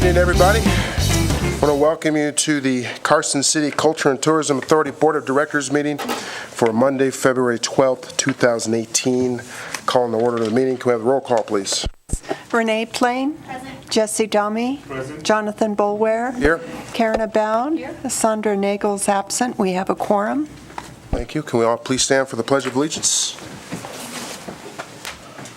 Evening, everybody. I want to welcome you to the Carson City Culture and Tourism Authority Board of Directors meeting for Monday, February 12th, 2018. Calling the order of the meeting. Can we have a roll call, please? Renee Plain. Present. Jesse Dummy. Present. Jonathan Bulware. Here. Karen Abound. Here. Sandra Nagel's absent. We have a quorum. Thank you. Can we all please stand for the Pledge of Allegiance?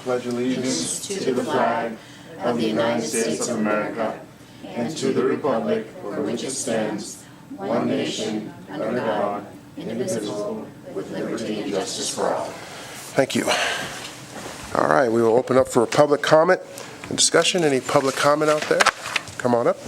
Pledge allegiance to the flag of the United States of America and to the republic for which it stands, one nation, under God, indivisible, with liberty and justice for all. Thank you. All right, we will open up for public comment and discussion. Any public comment out there? Come on up.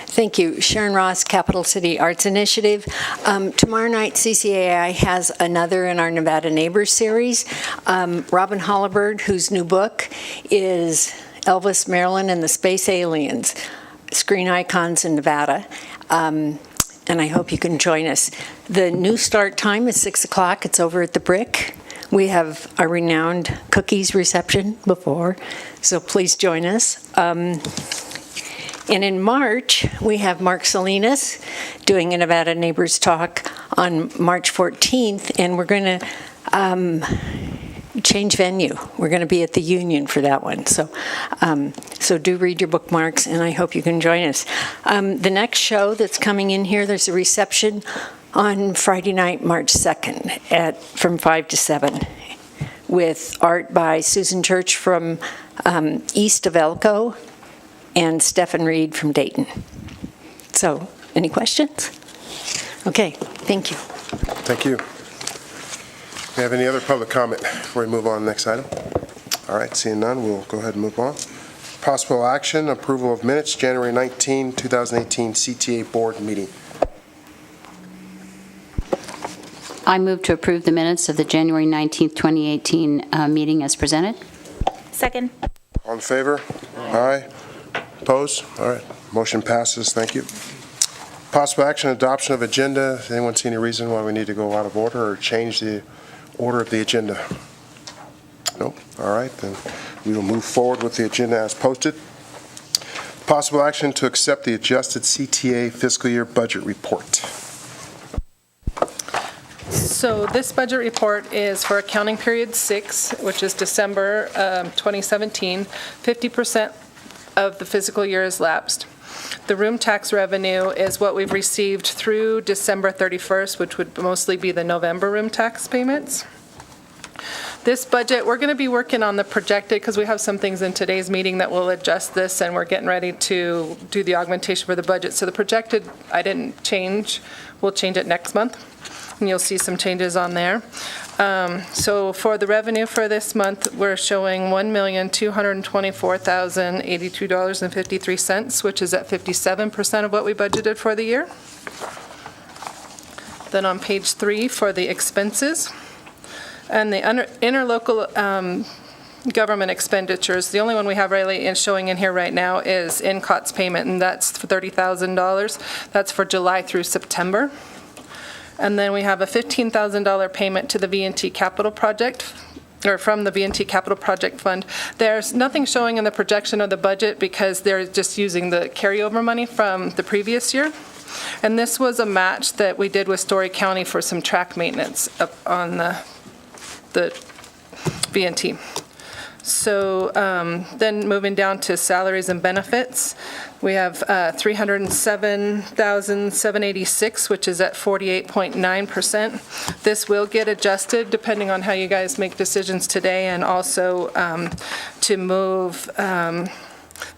Thank you. Sharon Ross, Capital City Arts Initiative. Tomorrow night, CCAI has another in our Nevada Neighbors series. Robin Hollibird, whose new book is Elvis, Marilyn, and the Space Aliens, Screen Icons in Nevada. And I hope you can join us. The new start time is 6 o'clock. It's over at the Brick. We have a renowned cookies reception before, so please join us. And in March, we have Mark Salinas doing a Nevada Neighbors Talk on March 14th, and we're going to change venue. We're going to be at the Union for that one. So do read your bookmarks, and I hope you can join us. The next show that's coming in here, there's a reception on Friday night, March 2nd, from 5 to 7, with art by Susan Church from east of Elko, and Stephen Reed from Dayton. So, any questions? Okay, thank you. Thank you. Do we have any other public comment before we move on to the next item? All right, seeing none, we'll go ahead and move on. Possible action, approval of minutes, January 19, 2018 CTA Board meeting. I move to approve the minutes of the January 19th, 2018 meeting as presented. Second. All in favor? Aye. Opposed? All right. Motion passes. Thank you. Possible action, adoption of agenda. Does anyone see any reason why we need to go out of order or change the order of the agenda? Nope. All right. Then we will move forward with the agenda as posted. Possible action to accept the adjusted CTA fiscal year budget report. So this budget report is for accounting period 6, which is December 2017. 50% of the fiscal year is lapsed. The room tax revenue is what we've received through December 31st, which would mostly be the November room tax payments. This budget, we're going to be working on the projected, because we have some things in today's meeting that will adjust this, and we're getting ready to do the augmentation for the budget. So the projected, I didn't change. We'll change it next month, and you'll see some changes on there. So for the revenue for this month, we're showing $1,224,082.53, which is at 57% of what we budgeted for the year. Then on page 3 for the expenses and the interlocal government expenditures, the only one we have really showing in here right now is INCOT's payment, and that's for $30,000. That's for July through September. And then we have a $15,000 payment to the V&T Capital Project, or from the V&T Capital Project Fund. There's nothing showing in the projection of the budget because they're just using the carryover money from the previous year. And this was a match that we did with Story County for some track maintenance up on the V&T. So then moving down to salaries and benefits, we have $307,786, which is at 48.9%. This will get adjusted depending on how you guys make decisions today, and also to move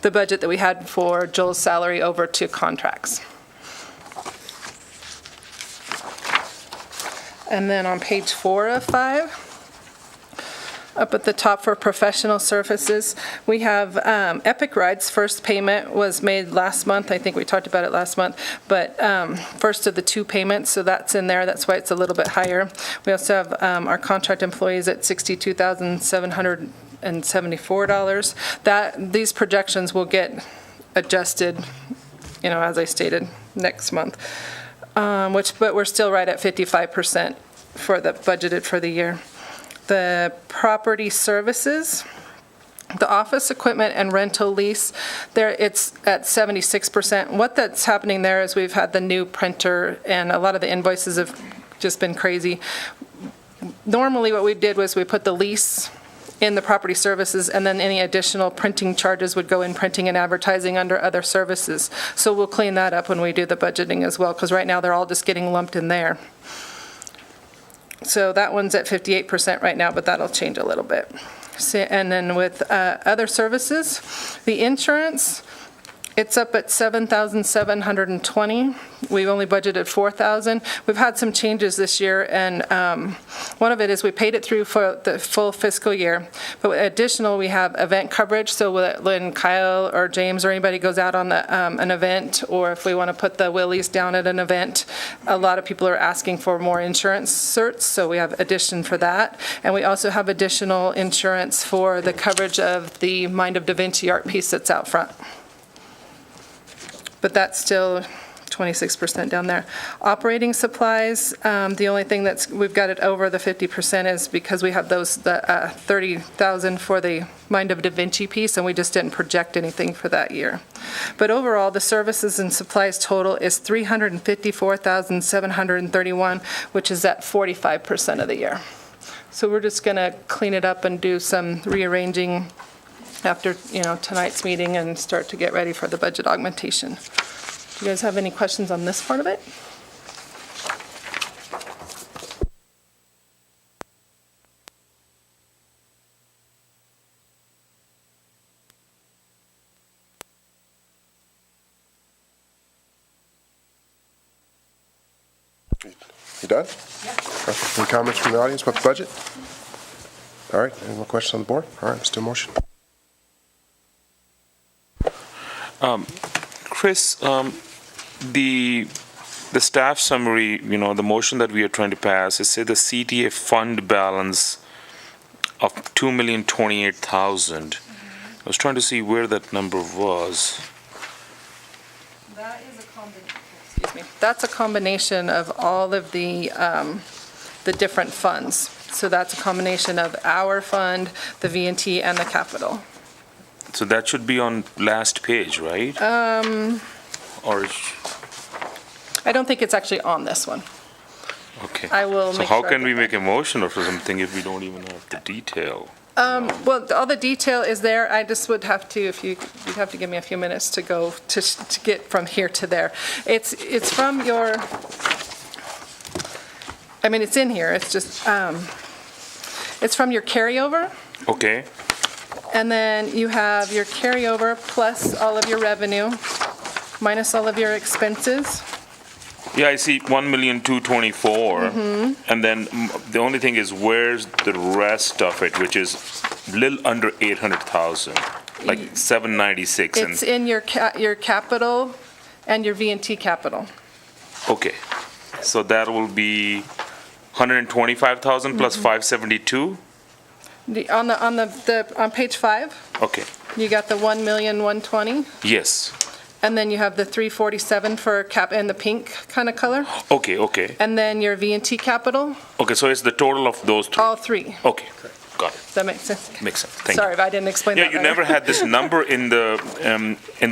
the budget that we had for Joel's salary over to contracts. And then on page 4 of 5, up at the top for professional services, we have Epic Rides. First payment was made last month. I think we talked about it last month, but first of the 2 payments, so that's in there. That's why it's a little bit higher. We also have our contract employees at $62,774. These projections will get adjusted, as I stated, next month. But we're still right at 55% for the budgeted for the year. The property services, the office equipment and rental lease, it's at 76%. What that's happening there is we've had the new printer, and a lot of the invoices have just been crazy. Normally, what we did was we put the lease in the property services, and then any additional printing charges would go in printing and advertising under other services. So we'll clean that up when we do the budgeting as well, because right now they're all just getting lumped in there. So that one's at 58% right now, but that'll change a little bit. And then with other services, the insurance, it's up at $7,720. We've only budgeted $4,000. We've had some changes this year, and one of it is we paid it through for the full fiscal year. But additional, we have event coverage, so when Kyle or James or anybody goes out on an event, or if we want to put the Willies down at an event, a lot of people are asking for more insurance certs, so we have addition for that. And we also have additional insurance for the coverage of the Mind of Da Vinci art piece that's out front. But that's still 26% down there. Operating supplies, the only thing we've got it over the 50% is because we have the $30,000 for the Mind of Da Vinci piece, and we just didn't project anything for that year. But overall, the services and supplies total is $354,731, which is at 45% of the year. So we're just going to clean it up and do some rearranging after tonight's meeting and start to get ready for the budget augmentation. Do you guys have any questions on this part of it? You done? Yeah. Any comments from the audience about the budget? All right, any more questions on the board? All right, let's do a motion. Chris, the staff summary, the motion that we are trying to pass, it said the CTA fund balance of $2,028,000. I was trying to see where that number was. That is a combination. Excuse me. That's a combination of all of the different funds. So that's a combination of our fund, the V&T, and the capital. So that should be on last page, right? Or I don't think it's actually on this one. okay. I will So make how sure I can get we that. make a motion or something if we don't even have the detail? Well, all the detail is there. I just would have to, you'd have to give me a few minutes to go to get from here to there. It's from your, it's in here. It's just, it's from your carryover. Okay. And then you have your carryover plus all of your revenue, minus all of your expenses. Yeah, I see 1,224,000, and then the only thing is where's the rest of it, which is a little under 800,000, like 796. It's in your capital and your V&T capital. Okay, so that will be 125,000 plus 572. On page 5, Okay. you got the 1,120,000. Yes. And then you have the 347 for cap in the pink kind of color. Okay. And then your V&T capital, Okay, so it's the total of those three. all three. Okay, got it. Does that make sense? Makes sense. Thank Sorry you. if I didn't explain Yeah, that you better. never had this number in the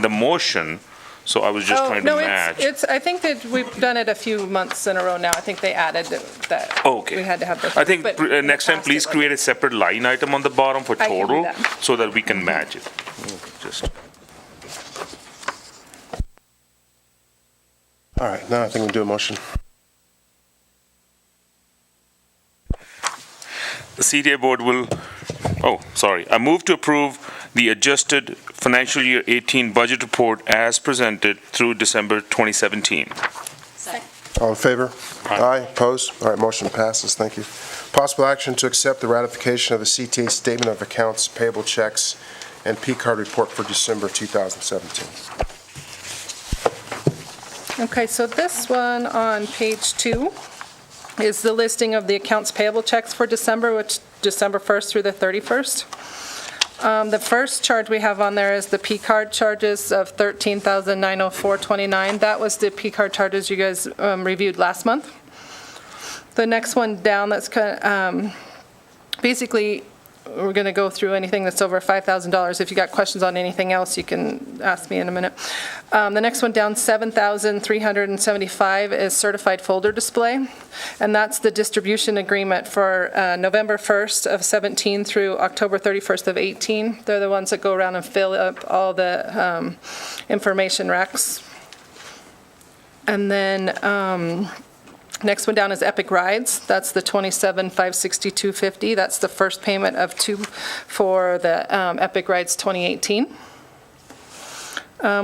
motion, so I was just trying to match. I think that we've done it a few months in a row now. I think they added that. Okay. We had to have those. I think but in the next time, past please it create a separate line item on the bottom for I can do total, that. so that we can match it. Just. All right, now I think we'll do a motion. The CTA board will, I move to approve the adjusted financial year 18 budget report as presented through December 2017. All in favor? Aye. Opposed? All right, motion passes. Thank you. Possible action to accept the ratification of the CTA Statement of Accounts Payable Checks and P-card report for December 2017. Okay, so this one on page 2 is the listing of the accounts payable checks for December, which December 1st through the 31st. The first charge we have on there is the P-card charges of $13,904.29. That was the P-card charges you guys reviewed last month. The next one down, that's kind of, basically, we're going to go through anything that's over $5,000. If you got questions on anything else, you can ask me in a minute. The next one down, $7,375 is certified folder display, and that's the distribution agreement for November 1st of 17 through October 31st of 18. They're the ones that go around and fill up all the information racks. And then next one down is Epic Rides. That's the $27,562.50. That's the first payment of 2 for the Epic Rides 2018.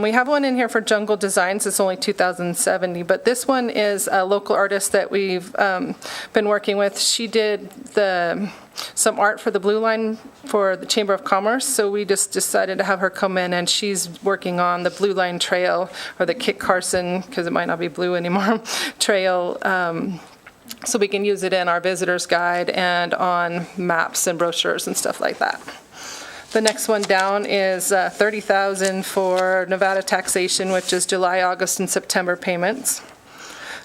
We have one in here for Jungle Designs. It's only $2,070, but this one is a local artist that we've been working with. She did some art for the Blue Line for the Chamber of Commerce, so we just decided to have her come in, and she's working on the Blue Line Trail, or the Kit Carson, because it might not be blue anymore, trail, so we can use it in our visitor's guide and on maps and brochures and stuff like that. The next one down is $30,000 for Nevada taxation, which is July, August, and September payments.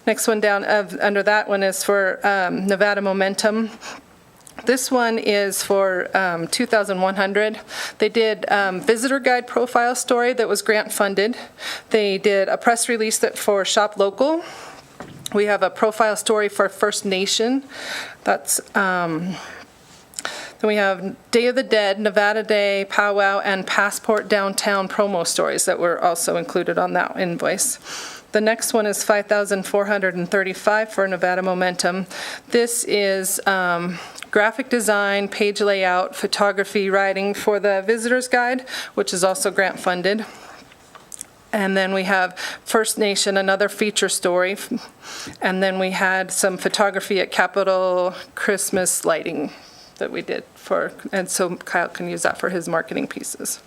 Next one down under that one is for Nevada Momentum. This one is for $2,100. They did visitor guide profile story that was grant funded. They did a press release for Shop Local. We have a profile story for First Nation. That's then we have Day of the Dead, Nevada Day, Powwow, and Passport Downtown promo stories that were also included on that invoice. The next one is $5,435 for Nevada Momentum. This is graphic design, page layout, photography, writing for the visitor's guide, which is also grant funded. And then we have First Nation, another feature story. And then we had some photography at Capitol Christmas lighting that we did and so Kyle can use that for his marketing pieces.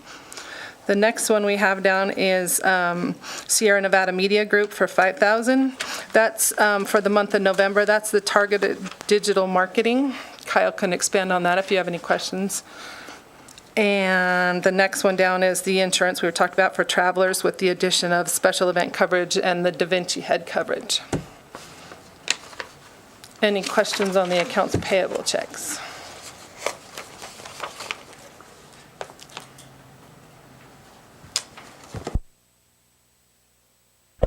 The next one we have down is Sierra Nevada Media Group for $5,000. That's for the month of November. That's the targeted digital marketing. Kyle can expand on that if you have any questions. And the next one down is the insurance we were talking about for travelers with the addition of special event coverage and the Da Vinci head coverage. Any questions on the accounts payable checks?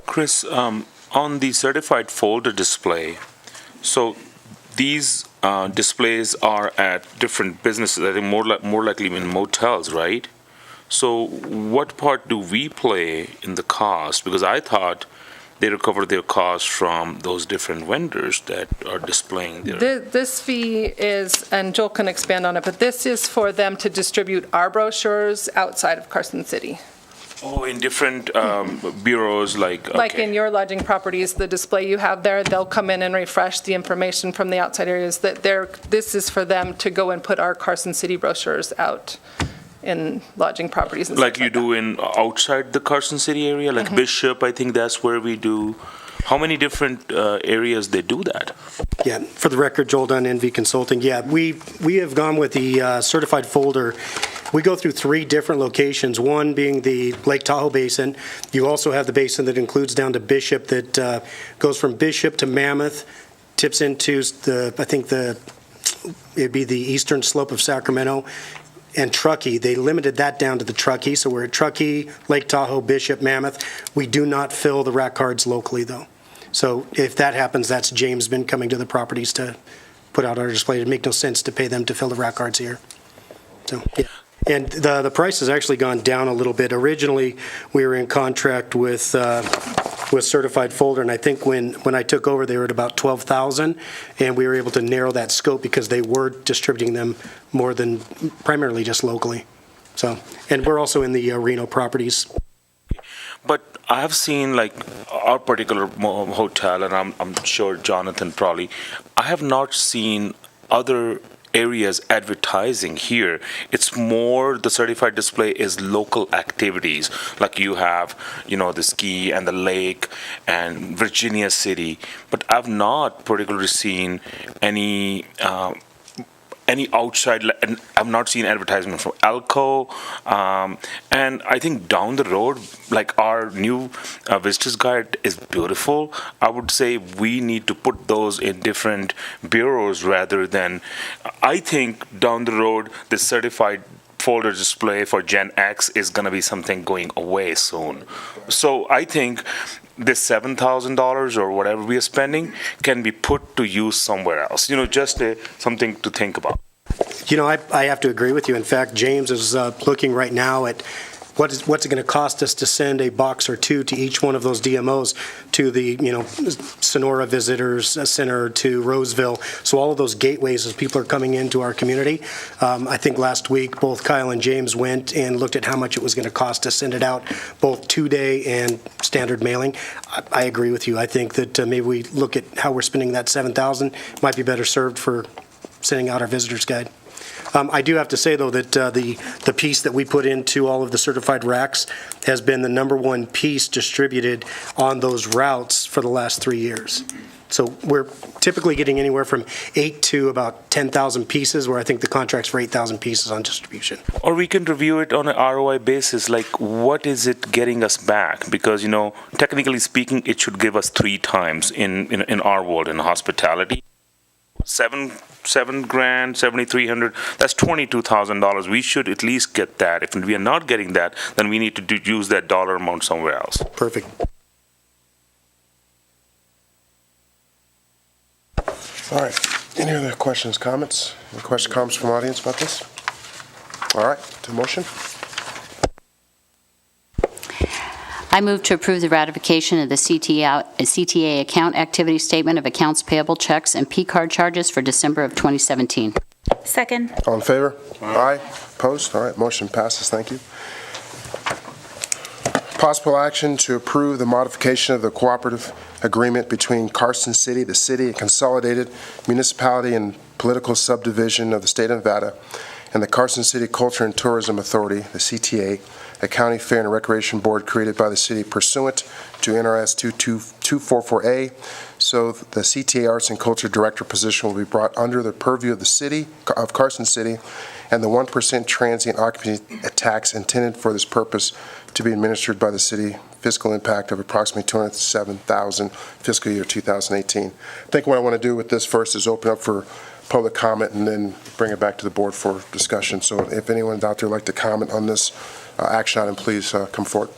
Chris, on the certified folder display, so these displays are at different businesses, I think more likely in motels, right? So what part do we play in the cost? Because I thought they recover their costs from those different vendors that are displaying their... This fee is, and Joel can expand on it, but this is for them to distribute our brochures outside of Carson City. Oh, in different bureaus, like... Okay. Like in your lodging properties, the display you have there, they'll come in and refresh the information from the outside areas. This is for them to go and put our Carson City brochures out in lodging properties. And like stuff you do in outside the Carson City area, like Bishop, I think that's where we do. How many different areas they do that? Yeah, for the record, Joel Dunn, NV Consulting. Yeah, we have gone with the certified folder. We go through 3 different locations, one being the Lake Tahoe Basin. You also have the basin that includes down to Bishop that goes from Bishop to Mammoth, tips into it'd be the eastern slope of Sacramento, and Truckee. They limited that down to the Truckee, so we're at Truckee, Lake Tahoe, Bishop, Mammoth. We do not fill the rack cards locally, though. So if that happens, that's James been coming to the properties to put out our display. It'd make no sense to pay them to fill the rack cards here. So, yeah. And the price has actually gone down a little bit. Originally, we were in contract with Certified Folder, and I think when I took over, they were at about $12,000, and we were able to narrow that scope because they were distributing them more than primarily just locally. So, and we're also in the Reno properties. But I have seen like our particular hotel, and I'm sure Jonathan probably, I have not seen other areas advertising here. It's more the certified display is local activities, like you have, the ski and the lake and Virginia City. But I've not particularly seen any outside, and I've not seen advertisement from Alco, and I think down the road, like our new visitors guide is beautiful. I would say we need to put those in different bureaus rather than, I think down the road, the certified folder display for Gen X is going to be something going away soon. So I think this $7,000 or whatever we are spending can be put to use somewhere else. Just something to think about. I have to agree with you. In fact, James is looking right now at what's it going to cost us to send a box or two to each one of those DMOs, to the Sonora Visitors Center, to Roseville. So all of those gateways as people are coming into our community. I think last week both Kyle and James went and looked at how much it was going to cost to send it out, both 2-day and standard mailing. I agree with you. I think that maybe we look at how we're spending that $7,000. Might be better served for sending out our visitor's guide. I do have to say, though, that the piece that we put into all of the certified racks has been the #1 piece distributed on those routes for the last 3 years. So we're typically getting anywhere from 8 to about 10,000 pieces, where I think the contract's for 8,000 pieces on distribution. Or we can review it on an ROI basis, like what is it getting us back? Because, technically speaking, it should give us 3 times in our world, in hospitality. $7 grand, $7,300, that's $22,000. We should at least get that. If we are not getting that, then we need to use that dollar amount somewhere else. Perfect. All right. Any other questions, comments? Any questions, comments from the audience about this? All right, to motion. I move to approve the ratification of the CTA account activity statement of accounts payable checks and P-card charges for December of 2017. Second. All in favor? Aye. Opposed? All right, motion passes. Thank you. Possible action to approve the modification of the cooperative agreement between Carson City, the city, and consolidated municipality and political subdivision of the state of Nevada, and the Carson City Culture and Tourism Authority, the CTA, a county fair and recreation board created by the city pursuant to NRS 244A. So the CTA Arts and Culture Director position will be brought under the purview of the city of Carson City, and the 1% transient occupancy tax intended for this purpose to be administered by the city, fiscal impact of approximately $207,000 fiscal year 2018. I think what I want to do with this first is open up for public comment and then bring it back to the board for discussion. So if anyone out there would like to comment on this action item, please come forward.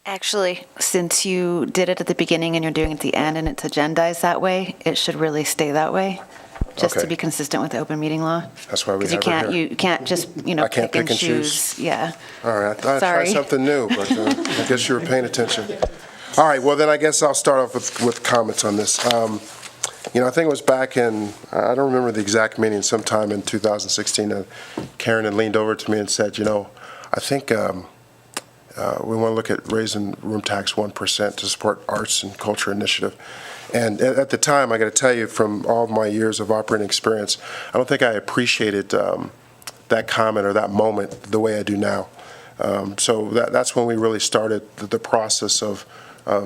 Actually, since you did it at the beginning and you're doing it at the end and it's agendized that way, it should really stay that way, just Okay. to be consistent with the open meeting law. That's why we Because have it here. you can't just, I can't pick and choose. Yeah. All right, I thought I'd try Sorry. something new, but I guess you were paying attention. All right, well then I guess I'll start off with comments on this. I think it was back in, I don't remember the exact meeting, sometime in 2016, Karen had leaned over to me and said, I think we want to look at raising room tax 1% to support arts and culture initiative. And at the time, I got to tell you, from all my years of operating experience, I don't think I appreciated that comment or that moment the way I do now. So that's when we really started the process of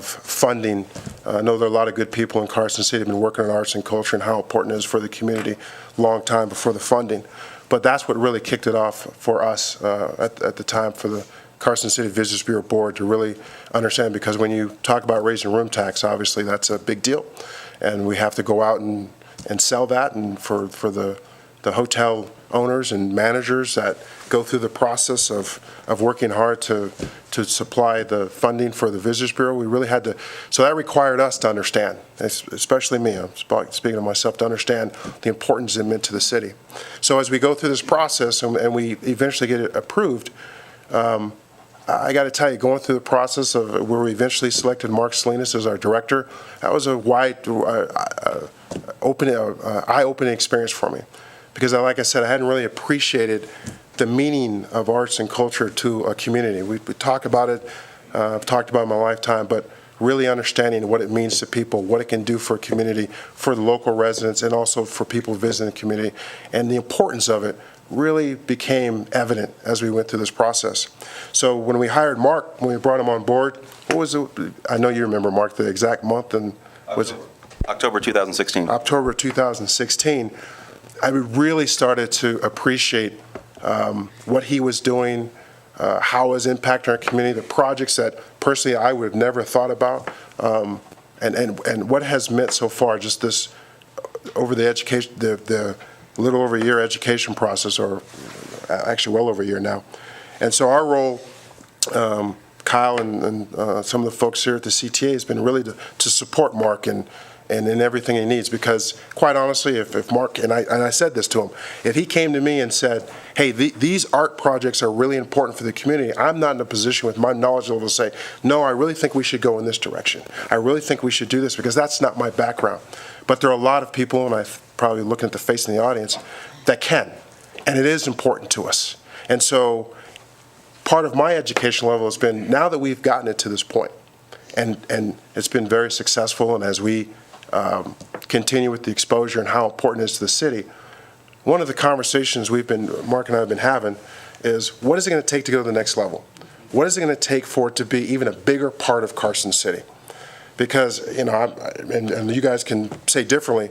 funding. I know there are a lot of good people in Carson City who have been working on arts and culture and how important it is for the community a long time before the funding. But that's what really kicked it off for us at the time, for the Carson City Visitors Bureau Board to really understand, because when you talk about raising room tax, obviously that's a big deal. And we have to go out and sell that, and for the hotel owners and managers that go through the process of working hard to supply the funding for the Visitors Bureau, we really had to, so that required us to understand, especially me, I'm speaking of myself, to understand the importance it meant to the city. So as we go through this process and we eventually get it approved, I got to tell you, going through the process of where we eventually selected Mark Salinas as our director, that was a wide, eye-opening experience for me. because like I said, I hadn't really appreciated the meaning of arts and culture to a community. We talk about it, I've talked about it in my lifetime, but really understanding what it means to people, what it can do for a community, for the local residents, and also for people visiting the community, and the importance of it really became evident as we went through this process. So when we hired Mark, when we brought him on board, what was it? I know you remember, Mark, the exact month, and was it October 2016. October 2016. I really started to appreciate what he was doing, how it was impacting our community, the projects that personally I would have never thought about, and what has meant so far, just this over the education, the little over a year education process, or actually well over a year now. And so our role, Kyle and some of the folks here at the CTA, has been really to support Mark and in everything he needs, because quite honestly, if Mark, and I said this to him, if he came to me and said, hey, these art projects are really important for the community, I'm not in a position with my knowledge level to say, no, I really think we should go in this direction. I really think we should do this, because that's not my background. But there are a lot of people, and I'm probably looking at the face in the audience, that can, and it is important to us. And so part of my education level has been, now that we've gotten it to this point, and it's been very successful, and as we continue with the exposure and how important it is to the city, one of the conversations Mark and I have been having is, what is it going to take to go to the next level? What is it going to take for it to be even a bigger part of Carson City? Because, and you guys can say differently,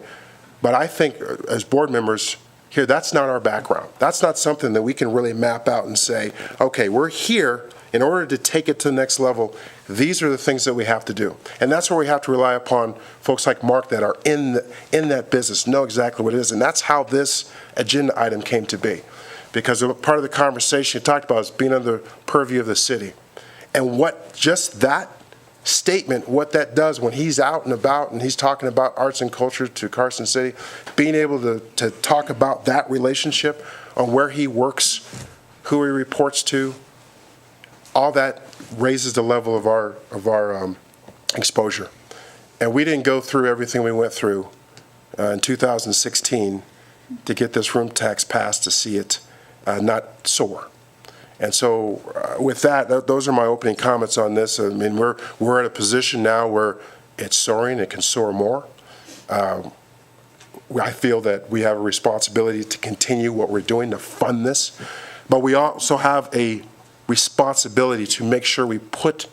but I think as board members here, that's not our background. That's not something that we can really map out and say, okay, we're here. In order to take it to the next level, these are the things that we have to do. And that's where we have to rely upon folks like Mark that are in that business, know exactly what it is. And that's how this agenda item came to be. Because part of the conversation you talked about is being under the purview of the city. And what just that statement, what that does when he's out and about and he's talking about arts and culture to Carson City, being able to talk about that relationship on where he works, who he reports to, all that raises the level of our exposure. And we didn't go through everything we went through in 2016 to get this room tax passed to see it not soar. And so with that, those are my opening comments on this. I mean, we're at a position now where it's soaring, it can soar more. I feel that we have a responsibility to continue what we're doing to fund this, but we also have a responsibility to make sure we put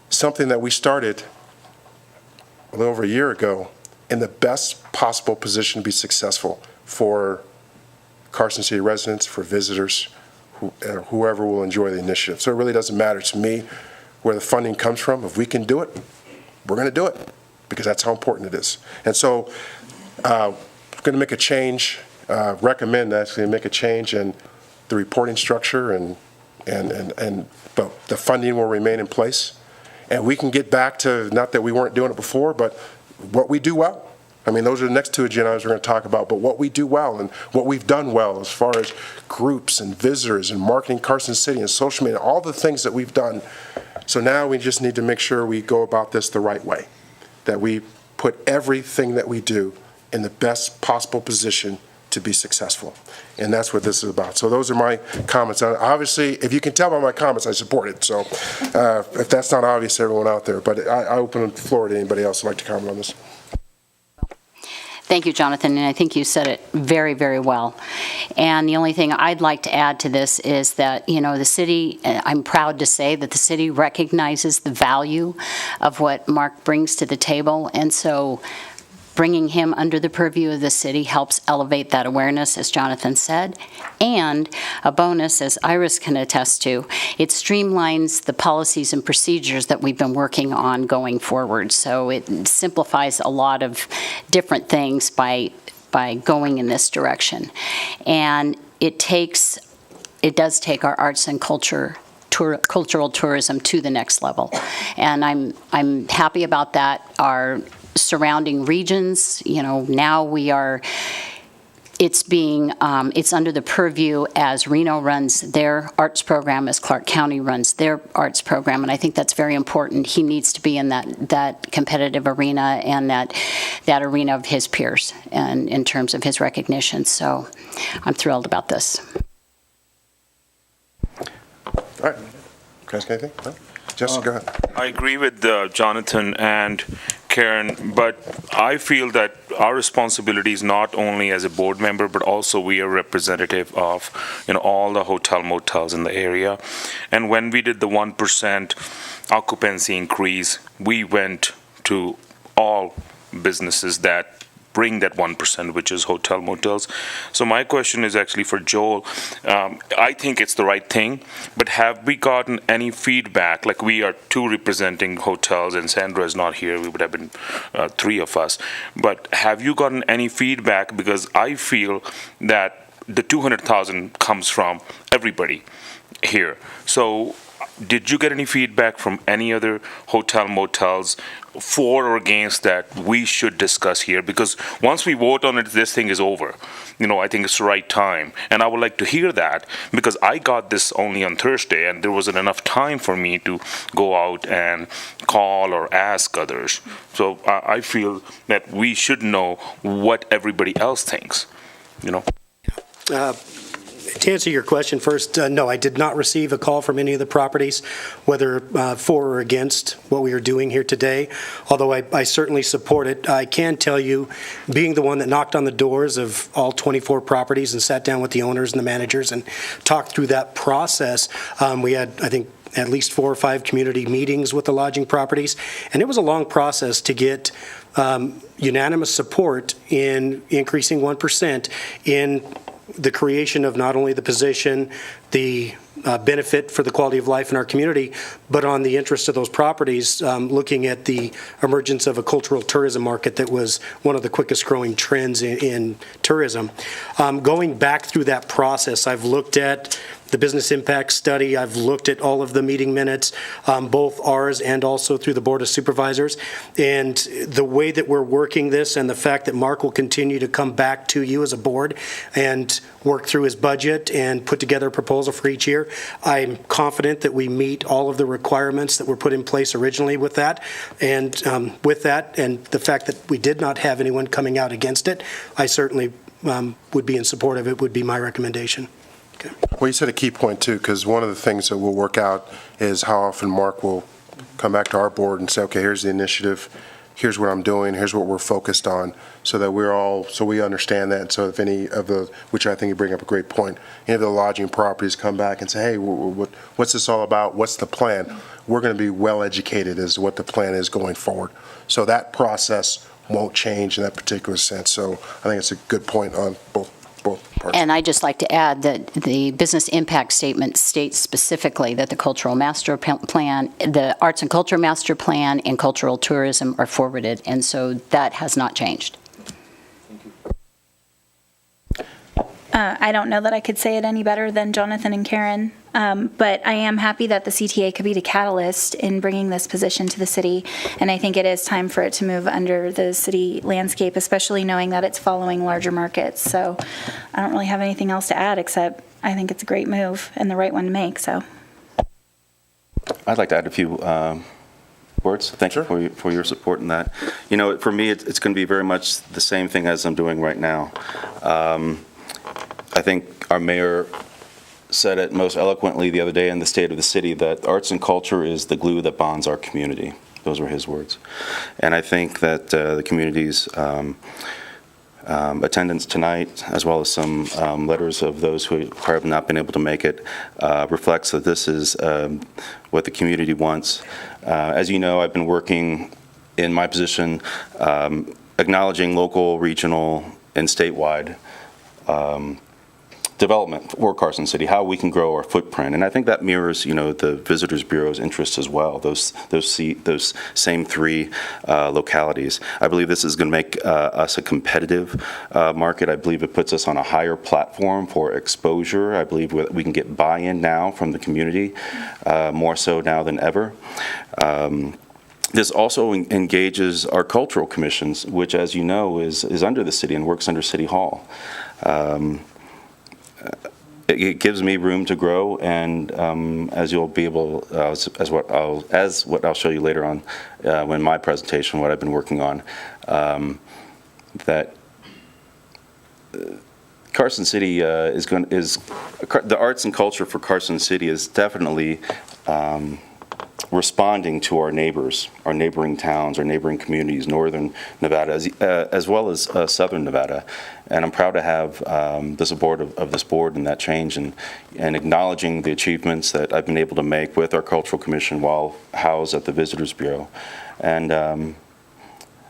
something that we started a little over a year ago in the best possible position to be successful for Carson City residents, for visitors, whoever will enjoy the initiative. So it really doesn't matter to me where the funding comes from. If we can do it, we're going to do it, because that's how important it is. And so we're going to make a change, recommend actually make a change in the reporting structure, but the funding will remain in place. And we can get back to, not that we weren't doing it before, but what we do well. I mean, those are the next two agendas we're going to talk about, but what we do well and what we've done well as far as groups and visitors and marketing Carson City and social media, all the things that we've done. So now we just need to make sure we go about this the right way, that we put everything that we do in the best possible position to be successful. And that's what this is about. So those are my comments. Obviously, if you can tell by my comments, I support it. So if that's not obvious to everyone out there, but I open the floor to anybody else who'd like to comment on this. Thank you, Jonathan, and I think you said it very, very well. And the only thing I'd like to add to this is that, the city, I'm proud to say that the city recognizes the value of what Mark brings to the table, and so bringing him under the purview of the city helps elevate that awareness, as Jonathan said. And a bonus, as Iris can attest to, it streamlines the policies and procedures that we've been working on going forward. So it simplifies a lot of different things by going in this direction. And it does take our arts and cultural tourism to the next level. And I'm happy about that. Our surrounding regions, now we are it's under the purview as Reno runs their arts program, as Clark County runs their arts program, and I think that's very important. He needs to be in that competitive arena and that arena of his peers, and in terms of his recognition. So I'm thrilled about this. All right. Can I ask anything? No? Jessica, go ahead. I agree with Jonathan and Karen, but I feel that our responsibility is not only as a board member, but also we are representative of, all the hotel motels in the area. And when we did the 1% occupancy increase, we went to all businesses that bring that 1%, which is hotel motels. So my question is actually for Joel. I think it's the right thing, but have we gotten any feedback? Like, we are two representing hotels and Sandra is not here. We would have been three of us. But have you gotten any feedback? Because I feel that the 200,000 comes from everybody here. So did you get any feedback from any other hotel motels for or against that we should discuss here? Because once we vote on it, this thing is over. I think it's the right time. And I would like to hear that, because I got this only on Thursday and there wasn't enough time for me to go out and call or ask others. So I feel that we should know what everybody else thinks, To answer your question first, no, I did not receive a call from any of the properties, whether for or against what we are doing here today, although I certainly support it. I can tell you, being the one that knocked on the doors of all 24 properties and sat down with the owners and the managers and talked through that process, we had, I think, at least 4 or 5 community meetings with the lodging properties, and it was a long process to get unanimous support in increasing 1% in the creation of not only the position, the benefit for the quality of life in our community, but on the interest of those properties, looking at the emergence of a cultural tourism market that was one of the quickest growing trends in tourism. Going back through that process, I've looked at the business impact study. I've looked at all of the meeting minutes, both ours and also through the Board of Supervisors. And the way that we're working this, and the fact that Mark will continue to come back to you as a board and work through his budget and put together a proposal for each year, I'm confident that we meet all of the requirements that were put in place originally with that. And with that, and the fact that we did not have anyone coming out against it, I certainly would be in support of it, would be my recommendation. Okay. Well, you said a key point, too, because one of the things that we'll work out is how often Mark will come back to our board and say, okay, here's the initiative, here's what I'm doing, here's what we're focused on, so that we understand that. And so if any of the, which I think you bring up a great point, any of the lodging properties come back and say, hey, what's this all about? What's the plan? We're going to be well educated as to what the plan is going forward. So that process won't change in that particular sense. So I think it's a good point on both parts. And I'd just like to add that the business impact statement states specifically that the cultural master plan, the arts and culture master plan, and cultural tourism are forwarded, and so that has not changed. I don't know that I could say it any better than Jonathan and Karen, but I am happy that the CTA could be the catalyst in bringing this position to the city, and I think it is time for it to move under the city landscape, especially knowing that it's following larger markets. So I don't really have anything else to add, except I think it's a great move and the right one to make. So I'd like to add a few words. Thank you for your support in that. For me, it's going to be very much the same thing as I'm doing right now. I think our mayor said it most eloquently the other day in the State of the City, that arts and culture is the glue that bonds our community. Those were his words. And I think that the community's attendance tonight, as well as some letters of those who have not been able to make it, reflects that this is what the community wants. As you know, I've been working in my position acknowledging local, regional, and statewide development for Carson City, how we can grow our footprint, and I think that mirrors, the Visitors Bureau's interests as well. Those same 3 localities. I believe this is going to make us a competitive market. I believe it puts us on a higher platform for exposure. I believe we can get buy-in now from the community, more so now than ever. This also engages our cultural commissions, which, as you know, is under the city and works under City Hall. It gives me room to grow, and as you'll be able, as what I'll show you later on, when my presentation, what I've been working on, that Carson City the arts and culture for Carson City is definitely responding to our neighbors, our neighboring towns, our neighboring communities, northern Nevada, as well as southern Nevada. And I'm proud to have the support of this board in that change, and acknowledging the achievements that I've been able to make with our Cultural Commission while housed at the Visitors Bureau. And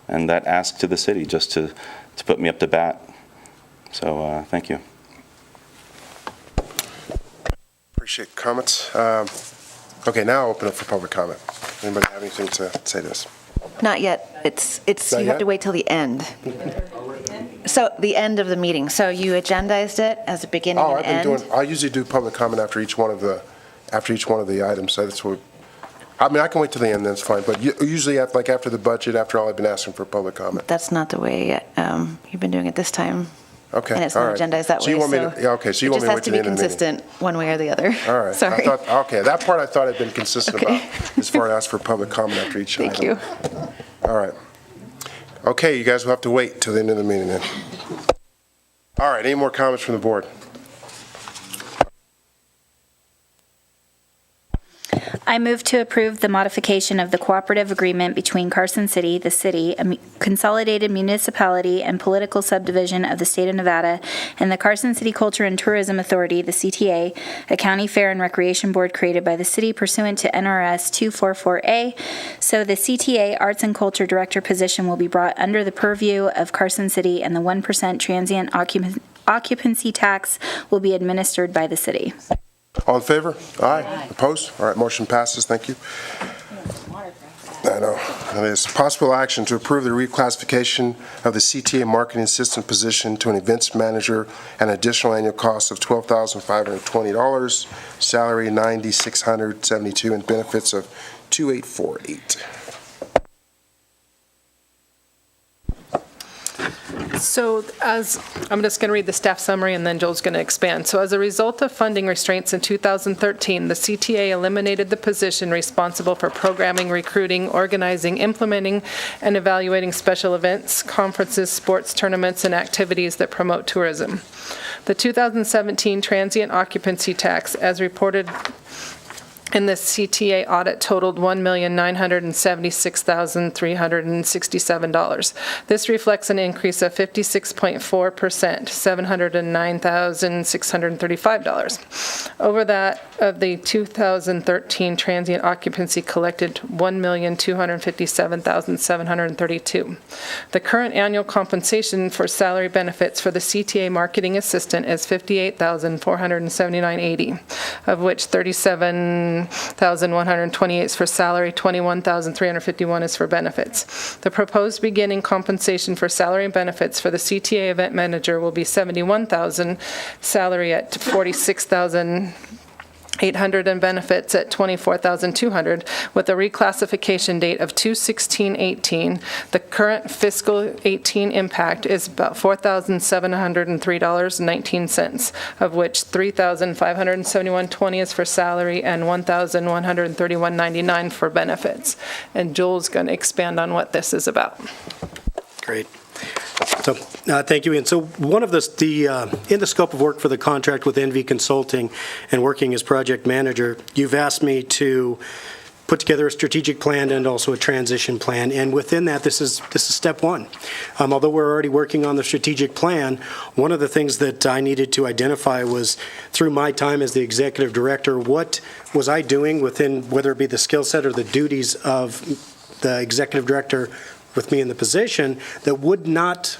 that ask to the city just to put me up to bat. So thank you. Appreciate the comments. Okay, now I'll open up for public comment. Anybody have anything to say to this? Not yet. It's Not you yet? have to wait till the end. So the end of the meeting. So you agendized it as a beginning Oh, and end? I usually do public comment after each one of the items. So that's what, I mean, I can wait till the end, that's fine. But usually, after the budget, after all, I've been asking for public comment. That's not the way you've been doing it this time. Okay, And it's all not right. agendized that So you way, want me so to, yeah, okay, so you want me to wait till the end of the it just has to meeting? be consistent one way or the other. All right. Sorry. Okay, that part I thought I'd been consistent Okay. about, as far as ask for public comment after each item. Thank you. All right. Okay, you guys will have to wait till the end of the meeting then. All right, any more comments from the board? I move to approve the modification of the cooperative agreement between Carson City, the city, a consolidated municipality and political subdivision of the state of Nevada, and the Carson City Culture and Tourism Authority, the CTA, a county fair and recreation board created by the city pursuant to NRS 244A. So the CTA Arts and Culture Director position will be brought under the purview of Carson City, and the 1% transient occupancy tax will be administered by the city. All in favor? Aye. Opposed? All right, motion passes. Thank you. I know. And it's possible action to approve the reclassification of the CTA marketing assistant position to an events manager, an additional annual cost of $12,520, salary $9,672, and benefits of $2,848. So I'm just going to read the staff summary, and then Joel's going to expand. So as a result of funding restraints in 2013, the CTA eliminated the position responsible for programming, recruiting, organizing, implementing, and evaluating special events, conferences, sports tournaments, and activities that promote tourism. The 2017 transient occupancy tax, as reported in the CTA audit, totaled $1,976,367. This reflects an increase of 56.4%, $709,635. Over that of the 2013 transient occupancy collected $1,257,732. The current annual compensation for salary benefits for the CTA marketing assistant is $58,479.80, of which $37,128 is for salary, $21,351 is for benefits. The proposed beginning compensation for salary and benefits for the CTA event manager will be $71,000, salary at $46,800 and benefits at $24,200, with a reclassification date of 2/16/18. The current fiscal 18 impact is about $4,703.19, of which $3,571.20 is for salary and $1,131.99 for benefits. And Joel's going to expand on what this is about. Great. So, thank you, Ian. So one of in the scope of work for the contract with NV Consulting and working as project manager, you've asked me to put together a strategic plan and also a transition plan. And within that, this is step one. Although we're already working on the strategic plan, one of the things that I needed to identify was, through my time as the executive director, what was I doing within, whether it be the skill set or the duties of the executive director with me in the position, that would not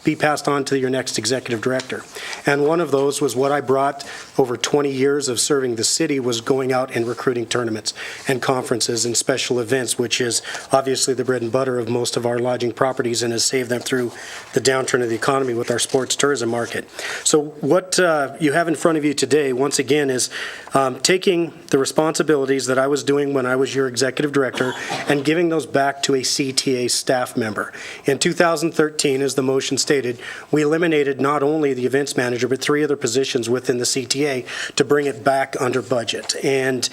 be passed on to your next executive director. And one of those was what I brought over 20 years of serving the city, was going out and recruiting tournaments and conferences and special events, which is obviously the bread and butter of most of our lodging properties and has saved them through the downturn of the economy with our sports tourism market. So what you have in front of you today, once again, is taking the responsibilities that I was doing when I was your executive director and giving those back to a CTA staff member. In 2013, as the motion stated, we eliminated not only the events manager, but 3 other positions within the CTA to bring it back under budget. And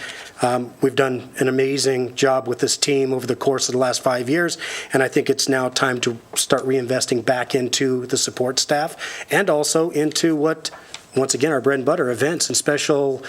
we've done an amazing job with this team over the course of the last 5 years, and I think it's now time to start reinvesting back into the support staff and also into what, once again, our bread and butter, events and special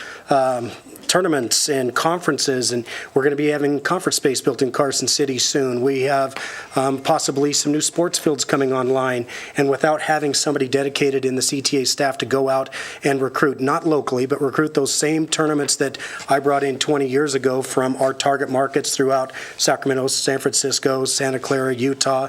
tournaments and conferences, and we're going to be having conference space built in Carson City soon. We have possibly some new sports fields coming online, and without having somebody dedicated in the CTA staff to go out and recruit, not locally, but recruit those same tournaments that I brought in 20 years ago from our target markets throughout Sacramento, San Francisco, Santa Clara, Utah,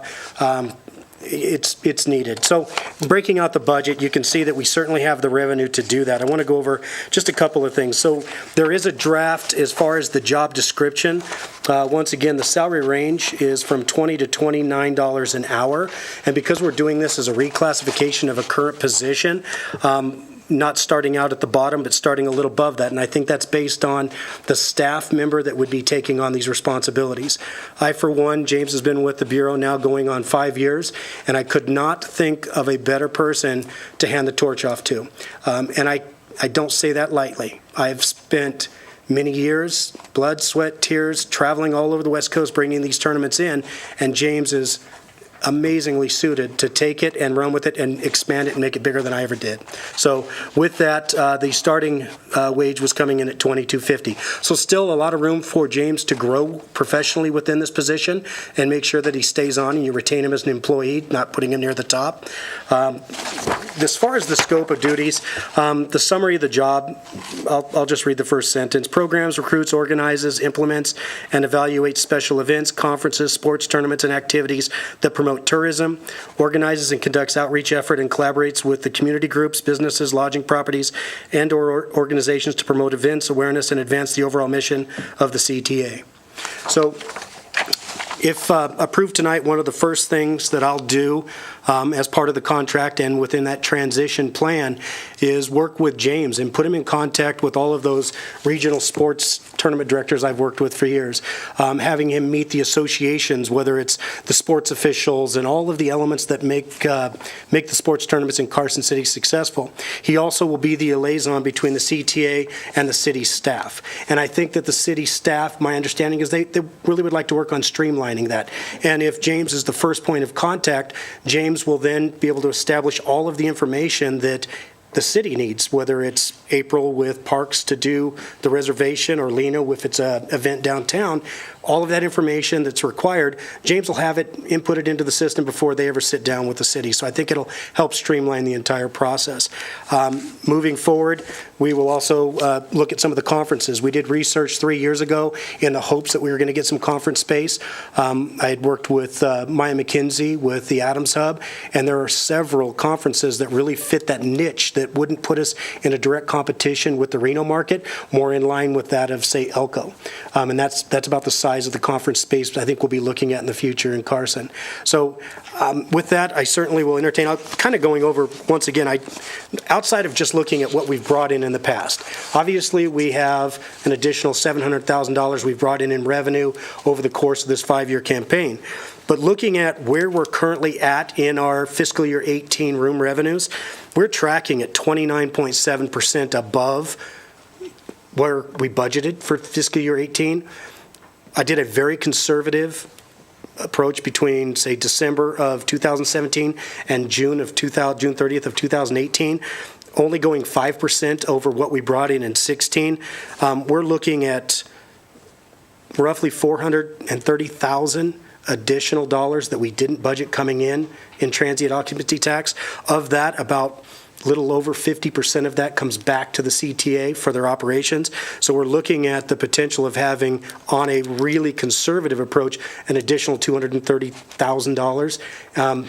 it's needed. So breaking out the budget, you can see that we certainly have the revenue to do that. I want to go over just a couple of things. So there is a draft as far as the job description. Once again, the salary range is from $20 to $29 an hour. And because we're doing this as a reclassification of a current position, not starting out at the bottom, but starting a little above that. And I think that's based on the staff member that would be taking on these responsibilities. I, for one, James has been with the Bureau now going on 5 years, and I could not think of a better person to hand the torch off to. And I don't say that lightly. I've spent many years, blood, sweat, tears, traveling all over the West Coast, bringing these tournaments in, and James is amazingly suited to take it and run with it and expand it and make it bigger than I ever did. So with that, the starting wage was coming in at $22.50. So still a lot of room for James to grow professionally within this position and make sure that he stays on and you retain him as an employee, not putting him near the top. As far as the scope of duties, the summary of the job, I'll just read the first sentence. Programs, recruits, organizes, implements, and evaluates special events, conferences, sports tournaments, and activities that promote tourism, organizes and conducts outreach effort, and collaborates with the community groups, businesses, lodging properties, and/or organizations to promote events, awareness, and advance the overall mission of the CTA. So, if approved tonight, one of the first things that I'll do as part of the contract and within that transition plan is work with James and put him in contact with all of those regional sports tournament directors I've worked with for years, having him meet the associations, whether it's the sports officials and all of the elements that make the sports tournaments in Carson City successful. He also will be the liaison between the CTA and the city staff. And I think that the city staff, my understanding is they really would like to work on streamlining that. And if James is the first point of contact, James will then be able to establish all of the information that the city needs, whether it's April with Parks to do the reservation or Lino if it's an event downtown. All of that information that's required, James will have it inputted into the system before they ever sit down with the city. So I think it'll help streamline the entire process. Moving forward, we will also look at some of the conferences. We did research 3 years ago in the hopes that we were going to get some conference space. I had worked with Maya McKinsey with the Adams Hub, and there are several conferences that really fit that niche that wouldn't put us in a direct competition with the Reno market, more in line with that of, say, Elko. And that's about the size of the conference space I think we'll be looking at in the future in Carson. So with that, I certainly will entertain. I'm kind of going over, once again, outside of just looking at what we've brought in the past. Obviously, we have an additional $700,000 we've brought in revenue over the course of this 5-year campaign. But looking at where we're currently at in our fiscal year 18 room revenues, we're tracking at 29.7% above where we budgeted for fiscal year 18. I did a very conservative approach between, say, December of 2017 and June 30th of 2018, only going 5% over what we brought in 16. We're looking at roughly $430,000 additional dollars that we didn't budget coming in transient occupancy tax. Of that, about little over 50% of that comes back to the CTA for their operations. So we're looking at the potential of having, on a really conservative approach, an additional $230,000.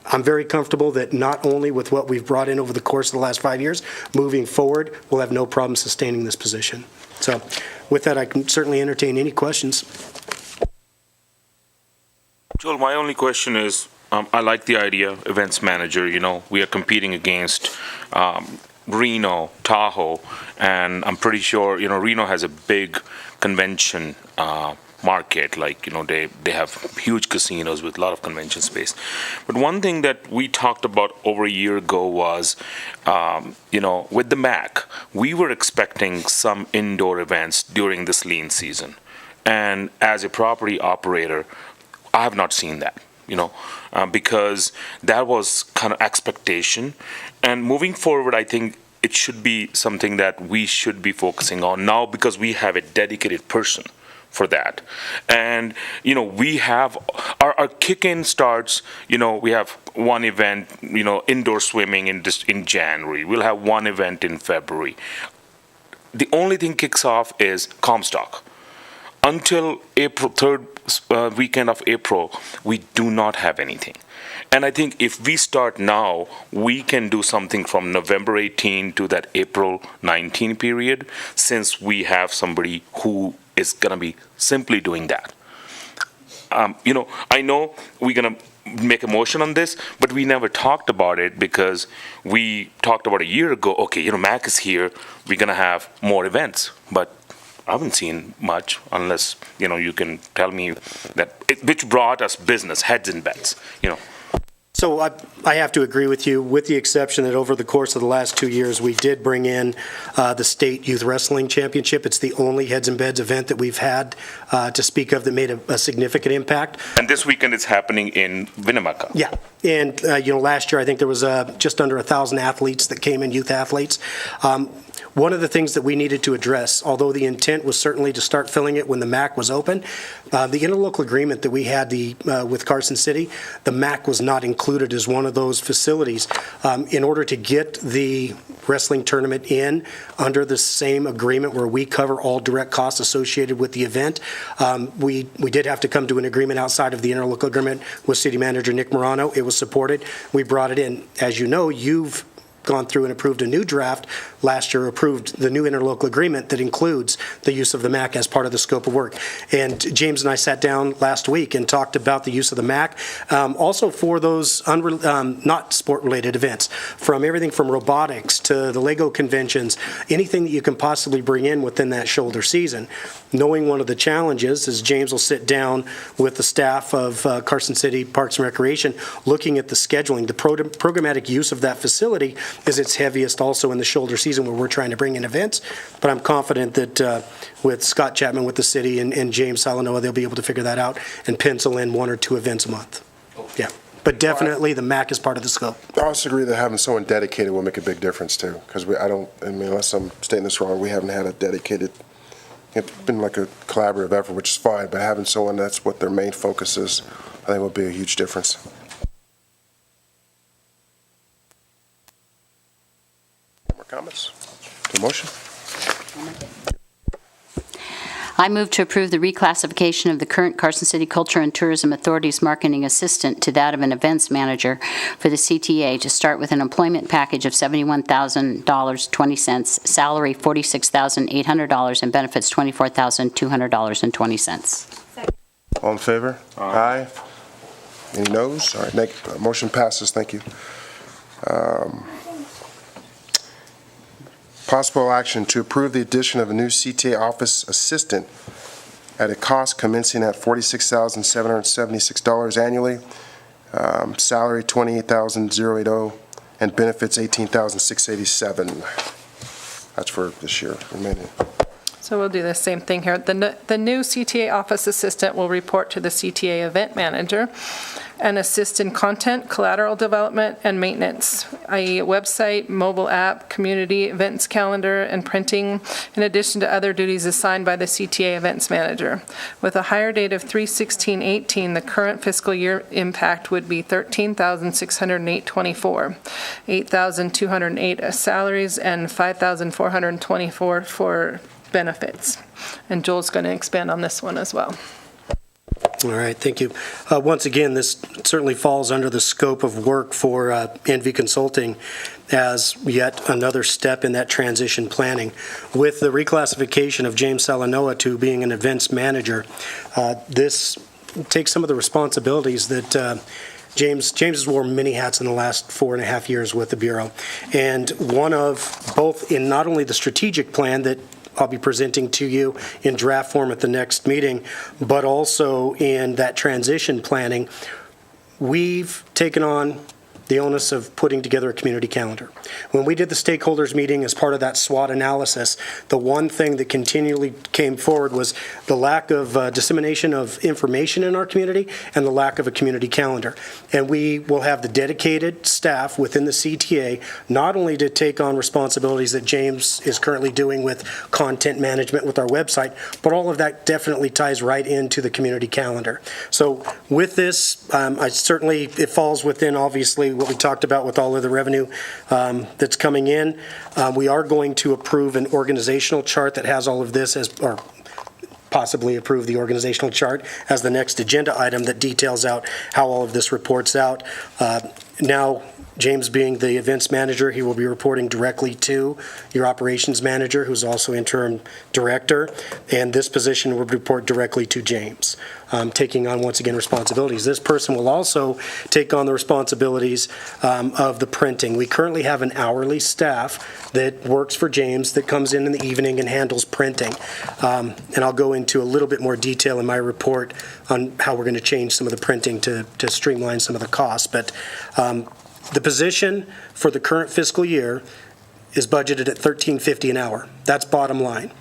I'm very comfortable that not only with what we've brought in over the course of the last 5 years, moving forward, we'll have no problem sustaining this position. So with that, I can certainly entertain any questions. Joel, my only question is, I like the idea, events manager, we are competing against Reno, Tahoe, and I'm pretty sure, Reno has a big convention market, they have huge casinos with a lot of convention space. But one thing that we talked about over a year ago was, with the MAC, we were expecting some indoor events during this lean season. And as a property operator, I have not seen that, because that was kind of expectation. And moving forward, I think it should be something that we should be focusing on now because we have a dedicated person for that. And, we have, our kick-in starts, we have one event, indoor swimming in January. We'll have one event in February. The only thing kicks off is Comstock. Until April, third weekend of April, we do not have anything. And I think if we start now, we can do something from November 18 to that April 19 period, since we have somebody who is going to be simply doing that. I know we're going to make a motion on this, but we never talked about it because we talked about a year ago, okay, MAC is here, we're going to have more events. But I haven't seen much unless, you can tell me that, which brought us business, heads and beds, So I have to agree with you, with the exception that over the course of the last 2 years, we did bring in the State Youth Wrestling Championship. It's the only Heads and Beds event that we've had to speak of that made a significant impact. And this weekend it's happening in Winnemucca. Yeah. And, last year, I think there was just under 1,000 athletes that came in, youth athletes. One of the things that we needed to address, although the intent was certainly to start filling it when the MAC was open, the interlocal agreement that we had with Carson City, the MAC was not included as one of those facilities. In order to get the wrestling tournament in under the same agreement where we cover all direct costs associated with the event, we did have to come to an agreement outside of the interlocal agreement with City Manager Nick Morano. It was supported. We brought it in. As you know, you've gone through and approved a new draft last year, approved the new interlocal agreement that includes the use of the MAC as part of the scope of work. And James and I sat down last week and talked about the use of the MAC, also for those not sport-related events, from everything from robotics to the Lego conventions, anything that you can possibly bring in within that shoulder season. Knowing one of the challenges is James will sit down with the staff of Carson City Parks and Recreation, looking at the scheduling. The programmatic use of that facility is its heaviest also in the shoulder season where we're trying to bring in events. But I'm confident that with Scott Chapman with the city and James Salanoa, they'll be able to figure that out and pencil in 1 or 2 events a month. Yeah. But definitely the MAC is part of the scope. I also agree that having someone dedicated will make a big difference too, because unless I'm stating this wrong, we haven't had a dedicated. It's been like a collaborative effort, which is fine, but having someone that's what their main focus is, I think will be a huge difference. More comments? The motion? I move to approve the reclassification of the current Carson City Culture and Tourism Authority's marketing assistant to that of an events manager for the CTA to start with an employment package of $71,000.20, salary $46,800, and benefits $24,200.20. All in favor? Aye. Any noes? All right, motion passes. Thank you. Possible action to approve the addition of a new CTA office assistant at a cost commencing at $46,776 annually, salary $28,080, and benefits $18,687. That's for this year remaining. So we'll do the same thing here. The new CTA office assistant will report to the CTA event manager and assist in content, collateral development, and maintenance, i.e. website, mobile app, community events calendar, and printing, in addition to other duties assigned by the CTA events manager. With a hire date of 3/16/18, the current fiscal year impact would be $13,608.24, $8,208 as salaries, and $5,424 for benefits. And Joel's going to expand on this one as well. All right, thank you. Once again, this certainly falls under the scope of work for NV Consulting as yet another step in that transition planning. With the reclassification of James Salanoa to being an events manager, this takes some of the responsibilities that James has worn many hats in the last 4.5 years with the Bureau. And one of both in not only the strategic plan that I'll be presenting to you in draft form at the next meeting, but also in that transition planning, we've taken on the onus of putting together a community calendar. When we did the stakeholders meeting as part of that SWOT analysis, the one thing that continually came forward was the lack of dissemination of information in our community and the lack of a community calendar. And we will have the dedicated staff within the CTA not only to take on responsibilities that James is currently doing with content management with our website, but all of that definitely ties right into the community calendar. So with this, it falls within obviously what we talked about with all of the revenue that's coming in. We are going to approve an organizational chart that has all of this or possibly approve the organizational chart as the next agenda item that details out how all of this reports out. Now, James being the events manager, he will be reporting directly to your operations manager, who's also interim director, and this position will report directly to James, taking on, once again, responsibilities. This person will also take on the responsibilities of the printing. We currently have an hourly staff that works for James that comes in the evening and handles printing. And I'll go into a little bit more detail in my report on how we're going to change some of the printing to streamline some of the costs. But the position for the current fiscal year is budgeted at $13.50 an hour. That's bottom line.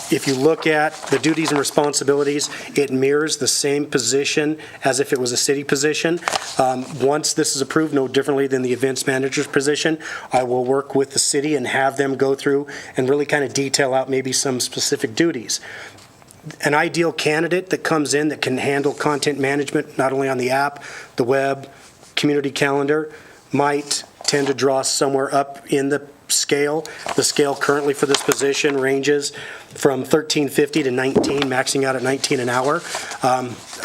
If you look at the duties and responsibilities, it mirrors the same position as if it was a city position. Once this is approved, no differently than the events manager's position, I will work with the city and have them go through and really kind of detail out maybe some specific duties. An ideal candidate that comes in that can handle content management, not only on the app, the web, community calendar, might tend to draw somewhere up in the scale. The scale currently for this position ranges from $13.50 to $19, maxing out at $19 an hour.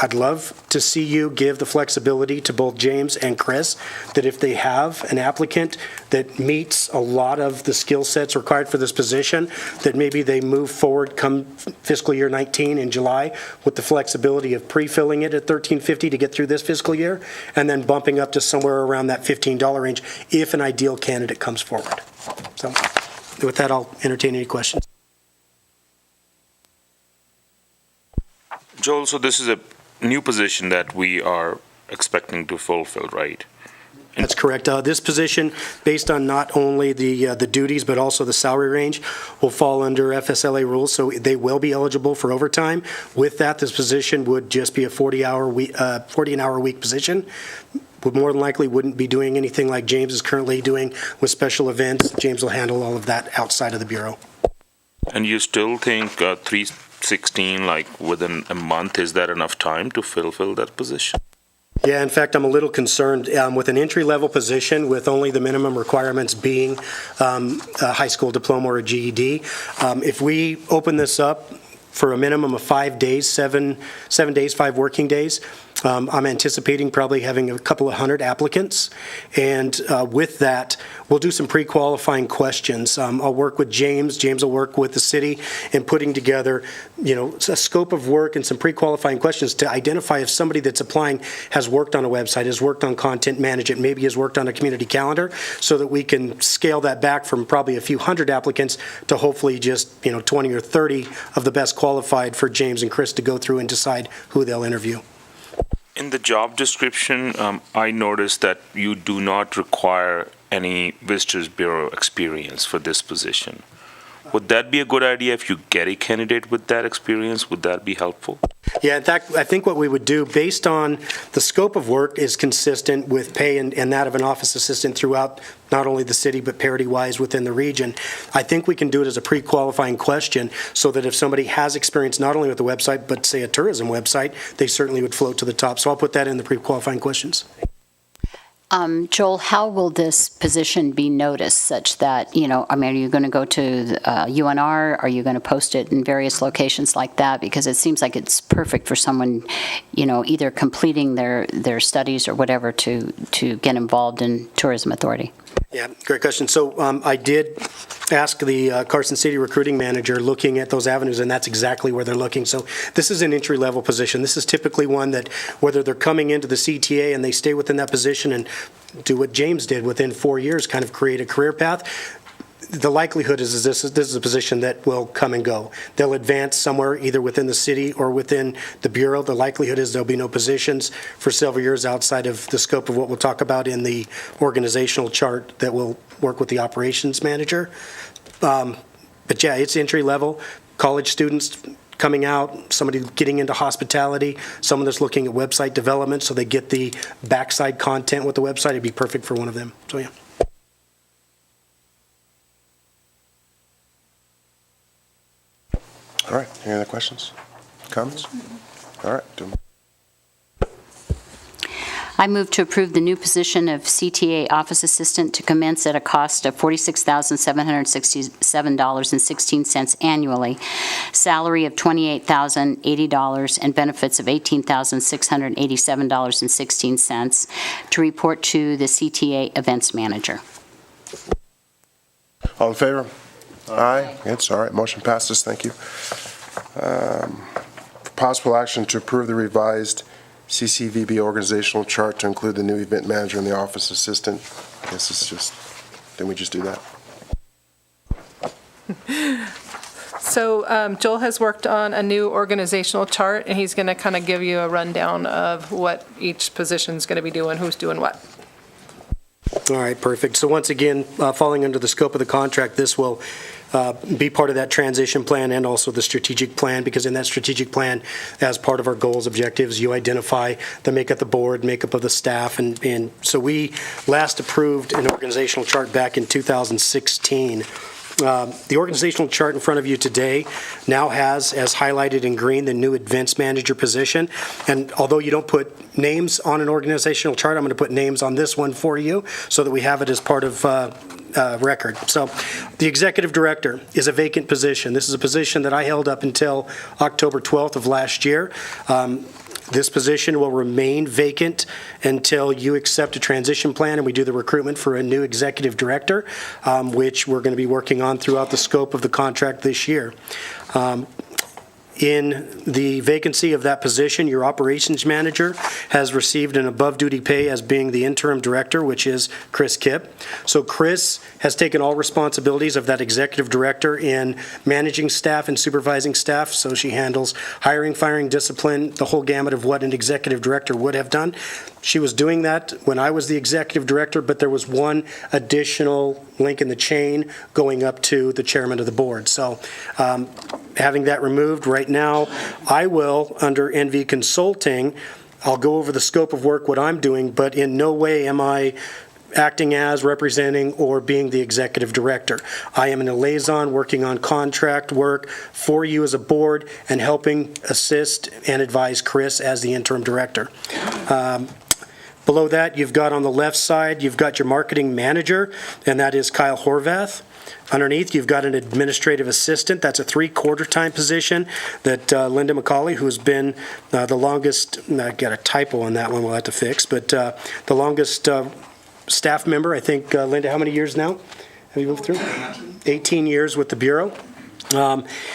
I'd love to see you give the flexibility to both James and Chris that if they have an applicant that meets a lot of the skill sets required for this position, that maybe they move forward come fiscal year 19 in July with the flexibility of pre-filling it at $13.50 to get through this fiscal year and then bumping up to somewhere around that $15 range if an ideal candidate comes forward. So with that, I'll entertain any questions. Joel, so this is a new position that we are expecting to fulfill, right? That's correct. This position, based on not only the duties but also the salary range, will fall under FSLA rules, so they will be eligible for overtime. With that, this position would just be a 40-an-hour week position. Would more than likely wouldn't be doing anything like James is currently doing with special events. James will handle all of that outside of the Bureau. And you still think 316, like within a month, is that enough time to fulfill that position? Yeah, in fact, I'm a little concerned with an entry-level position with only the minimum requirements being a high school diploma or a GED. If we open this up for a minimum of 5 days, 7 days, 5 working days, I'm anticipating probably having a couple of hundred applicants. And with that, we'll do some pre-qualifying questions. I'll work with James. James will work with the city in putting together, a scope of work and some pre-qualifying questions to identify if somebody that's applying has worked on a website, has worked on content management, maybe has worked on a community calendar, so that we can scale that back from probably a few hundred applicants to hopefully just 20 or 30 of the best qualified for James and Chris to go through and decide who they'll interview. In the job description, I noticed that you do not require any Visitors Bureau experience for this position. Would that be a good idea if you get a candidate with that experience? Would that be helpful? Yeah, in fact, I think what we would do, based on the scope of work is consistent with pay and that of an office assistant throughout not only the city but parity-wise within the region. I think we can do it as a pre-qualifying question so that if somebody has experience not only with the website but, say, a tourism website, they certainly would float to the top. So I'll put that in the pre-qualifying questions. Joel, how will this position be noticed such that, are you going to go to the, UNR? Are you going to post it in various locations like that? Because it seems like it's perfect for someone, either completing their studies or whatever to get involved in Tourism Authority. Yeah, great question. So I did ask the Carson City recruiting manager looking at those avenues, and that's exactly where they're looking. So this is an entry-level position. This is typically one that whether they're coming into the CTA and they stay within that position and do what James did within 4 years, kind of create a career path, the likelihood is this is a position that will come and go. They'll advance somewhere either within the city or within the Bureau. The likelihood is there'll be no positions for several years outside of the scope of what we'll talk about in the organizational chart that will work with the operations manager. But yeah, it's entry level. College students coming out, somebody getting into hospitality, someone that's looking at website development so they get the backside content with the website. It'd be perfect for one of them. So yeah. All right, any other questions, comments? All right, I move to approve the new position of CTA Office Assistant to commence at a cost of $46,767.16 annually, salary of $28,080, and benefits of $18,687.16, to report to the CTA Events Manager. all in favor? Aye. It's all right, motion passes, thank you. For possible action to approve the revised CCVB organizational chart to include the new event manager and the office assistant. I guess it's just, didn't we just do that? So Joel has worked on a new organizational chart, and he's going to kind of give you a rundown of what each position's going to be doing, who's doing what. All right, perfect. So once again, falling under the scope of the contract, this will be part of that transition plan and also the strategic plan, because in that strategic plan, as part of our goals, objectives, you identify the makeup of the board, makeup of the staff, and so we last approved an organizational chart back in 2016. The organizational chart in front of you today now has, as highlighted in green, the new events manager position. And although you don't put names on an organizational chart, I'm going to put names on this one for you so that we have it as part of record. So the executive director is a vacant position. This is a position that I held up until October 12th of last year. This position will remain vacant until you accept a transition plan and we do the recruitment for a new executive director, which we're going to be working on throughout the scope of the contract this year. In the vacancy of that position, your operations manager has received an above-duty pay as being the interim director, which is Chris Kipp. So Chris has taken all responsibilities of that executive director in managing staff and supervising staff. So she handles hiring, firing, discipline, the whole gamut of what an executive director would have done. She was doing that when I was the executive director, but there was one additional link in the chain going up to the chairman of the board. So having that removed right now, I will, under NV Consulting, I'll go over the scope of work, what I'm doing, but in no way am I acting as, representing, or being the executive director. I am a liaison working on contract work for you as a board and helping assist and advise Chris as the interim director. Below that, you've got on the left side, you've got your marketing manager, and that is Kyle Horvath. Underneath, you've got an administrative assistant. That's a 3/4 time position that Linda McCauley, who has been the longest, I got a typo on that one we'll have to fix, but the longest staff member, I think, Linda, how many years now have you moved through? 18 years with the Bureau.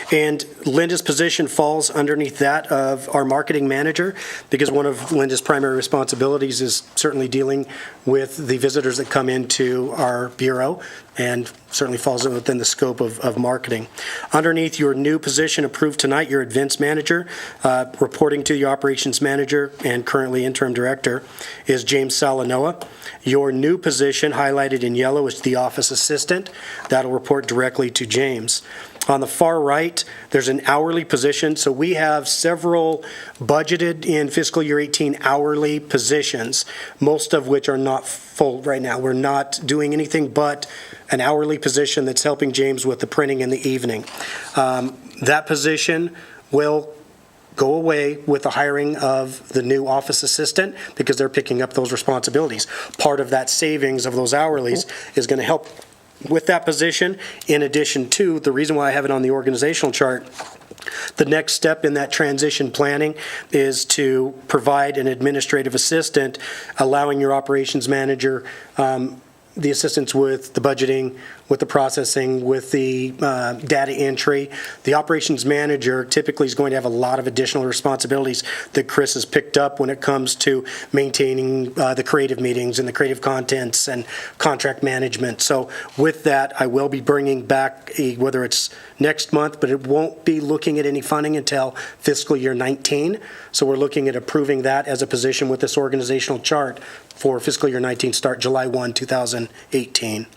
And Linda's position falls underneath that of our marketing manager, because one of Linda's primary responsibilities is certainly dealing with the visitors that come into our Bureau, and certainly falls within the scope of marketing. Underneath your new position approved tonight, your events manager, reporting to the operations manager and currently interim director, is James Salanoa. Your new position, highlighted in yellow, is the office assistant. That'll report directly to James. On the far right, there's an hourly position. So we have several budgeted in fiscal year 18 hourly positions, most of which are not full right now. We're not doing anything but an hourly position that's helping James with the printing in the evening. That position will go away with the hiring of the new office assistant because they're picking up those responsibilities. Part of that savings of those hourlies is going to help with that position. In addition to, the reason why I have it on the organizational chart, the next step in that transition planning is to provide an administrative assistant, allowing your operations manager the assistance with the budgeting, with the processing, with the data entry. The operations manager typically is going to have a lot of additional responsibilities that Chris has picked up when it comes to maintaining the creative meetings and the creative contents and contract management. So with that, I will be bringing back, whether it's next month, but it won't be looking at any funding until fiscal year 19. So we're looking at approving that as a position with this organizational chart for fiscal year 19, start July 1, 2018.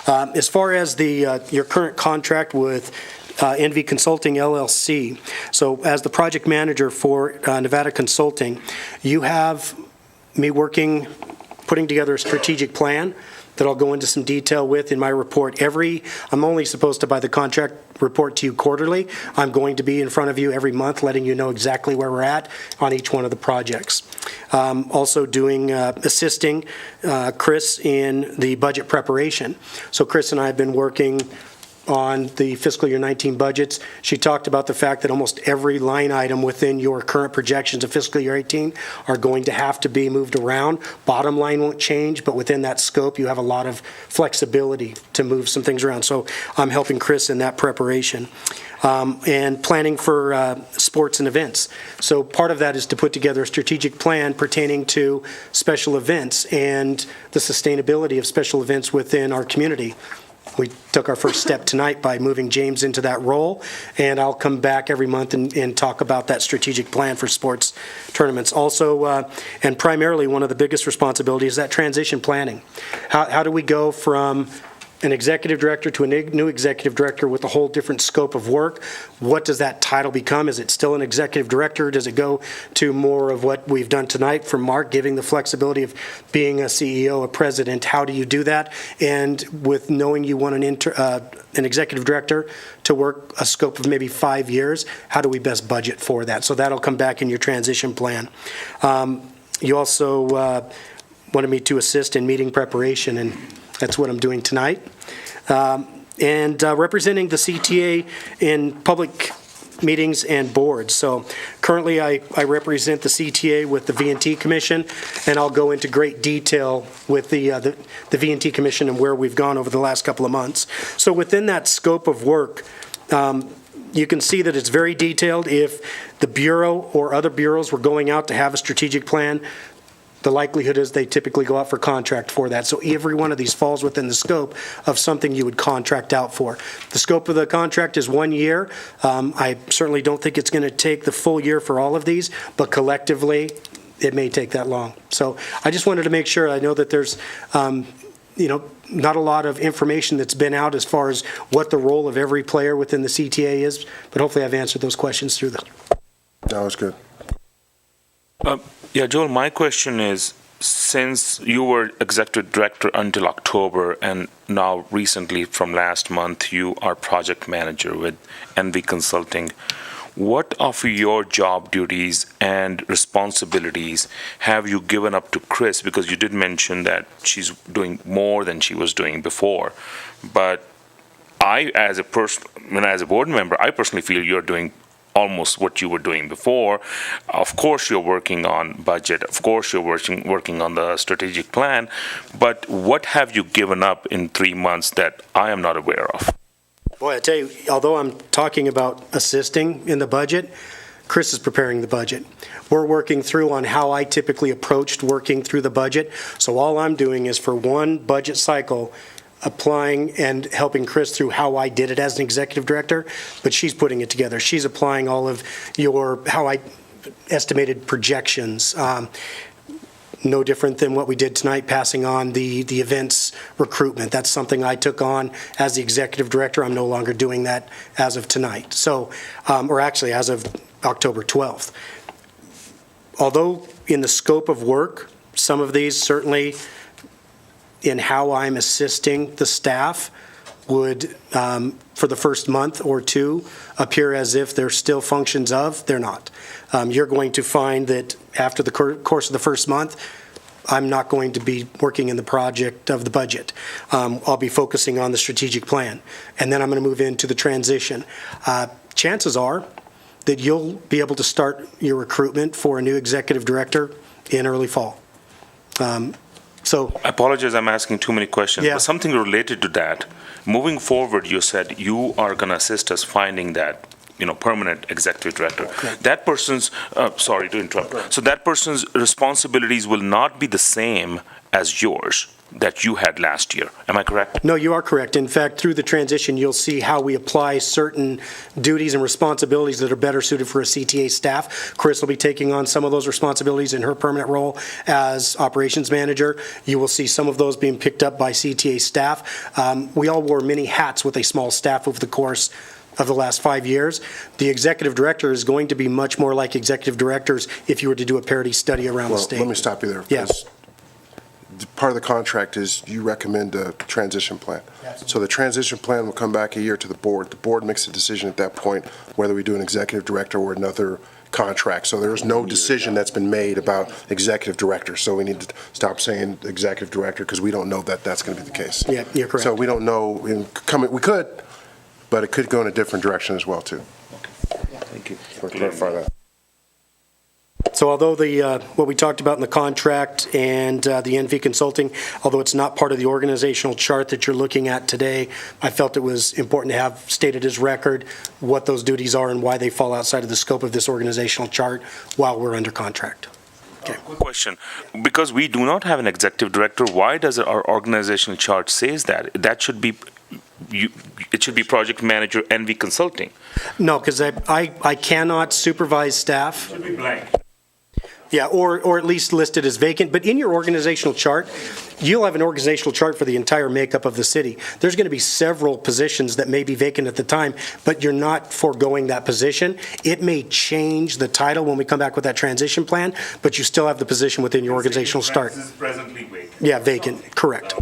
As far as your current contract with NV Consulting LLC, so as the project manager for Nevada Consulting, you have me putting together a strategic plan that I'll go into some detail with in my report. I'm only supposed to, by the contract, report to you quarterly. I'm going to be in front of you every month, letting you know exactly where we're at on each one of the projects. Also assisting Chris in the budget preparation. So Chris and I have been working on the fiscal year 19 budgets. She talked about the fact that almost every line item within your current projections of fiscal year 18 are going to have to be moved around. Bottom line won't change, but within that scope, you have a lot of flexibility to move some things around. So I'm helping Chris in that preparation. And planning for sports and events. So part of that is to put together a strategic plan pertaining to special events and the sustainability of special events within our community. We took our first step tonight by moving James into that role, and I'll come back every month and talk about that strategic plan for sports tournaments. Also, and primarily one of the biggest responsibilities is that transition planning. How do we go from an executive director to a new executive director with a whole different scope of work? What does that title become? Is it still an executive director? Does it go to more of what we've done tonight for Mark, giving the flexibility of being a CEO, a president? How do you do that? And with knowing you want an executive director to work a scope of maybe 5 years, how do we best budget for that? So that'll come back in your transition plan. You also wanted me to assist in meeting preparation, and that's what I'm doing tonight. And representing the CTA in public meetings and boards. So currently I represent the CTA with the V&T Commission, and I'll go into great detail with the V&T Commission and where we've gone over the last couple of months. So within that scope of work, you can see that it's very detailed. If the Bureau or other bureaus were going out to have a strategic plan, the likelihood is they typically go out for contract for that. So every one of these falls within the scope of something you would contract out for. The scope of the contract is 1 year. I certainly don't think it's going to take the full year for all of these, but collectively, it may take that long. So I just wanted to make sure. I know that there's not a lot of information that's been out as far as what the role of every player within the CTA is, but hopefully I've answered those questions through the... That was good. Yeah, Joel, my question is, since you were executive director until October, and now recently from last month, you are project manager with NV Consulting, what of your job duties and responsibilities have you given up to Chris? Because you did mention that she's doing more than she was doing before. But as a board member, I personally feel you're doing almost what you were doing before. Of course, you're working on budget. Of course, you're working on the strategic plan. But what have you given up in 3 months that I am not aware of? Boy, I tell you, although I'm talking about assisting in the budget, Chris is preparing the budget. We're working through on how I typically approached working through the budget. So all I'm doing is for one budget cycle, applying and helping Chris through how I did it as an executive director, but she's putting it together. She's applying all of how I estimated projections. No different than what we did tonight, passing on the events recruitment. That's something I took on as the executive director. I'm no longer doing that as of tonight. So, or actually as of October 12th. Although in the scope of work, some of these certainly in how I'm assisting the staff would, for the first month or two, appear as if they're still functions of. They're not. You're going to find that after the course of the first month, I'm not going to be working in the project of the budget. I'll be focusing on the strategic plan, and then I'm going to move into the transition. Chances are that you'll be able to start your recruitment for a new executive director in early fall. So I apologize, I'm asking too many questions. Yeah. But something related to that, moving forward, you said you are going to assist us finding that, permanent executive director. That person's, sorry to interrupt. So that person's responsibilities will not be the same as yours that you had last year. Am I correct? no, you are correct. In fact, through the transition, you'll see how we apply certain duties and responsibilities that are better suited for a CTA staff. Chris will be taking on some of those responsibilities in her permanent role as operations manager. You will see some of those being picked up by CTA staff. We all wore many hats with a small staff over the course of the last 5 years. The executive director is going to be much more like executive directors if you were to do a parity study around the Well, state. let me stop you there. Yeah. because Part of the contract is you recommend a transition plan. So the transition plan will come back a year to the board. The board makes a decision at that point whether we do an executive director or another contract. So there's no decision that's been made about executive director. So we need to stop saying executive director because we don't know that that's going to be the case. Yeah, you're correct. So we don't know, we could, but it could go in a different direction as well, too. Thank you. Or clarify that. So although what we talked about in the contract and the NV Consulting, although it's not part of the organizational chart that you're looking at today, I felt it was important to have stated as record what those duties are and why they fall outside of the scope of this organizational chart while we're under contract. Okay. Quick question. Because we do not have an executive director, why does our organizational chart says that? That should be, it should be project manager NV Consulting. No, because I cannot supervise staff. Should be blank. Yeah, or at least listed as vacant. But in your organizational chart, you'll have an organizational chart for the entire makeup of the city. There's going to be several positions that may be vacant at the time, but you're not foregoing that position. It may change the title when we come back with that transition plan, but you still have the position within your organizational chart. This is presently vacant. Yeah, vacant, correct.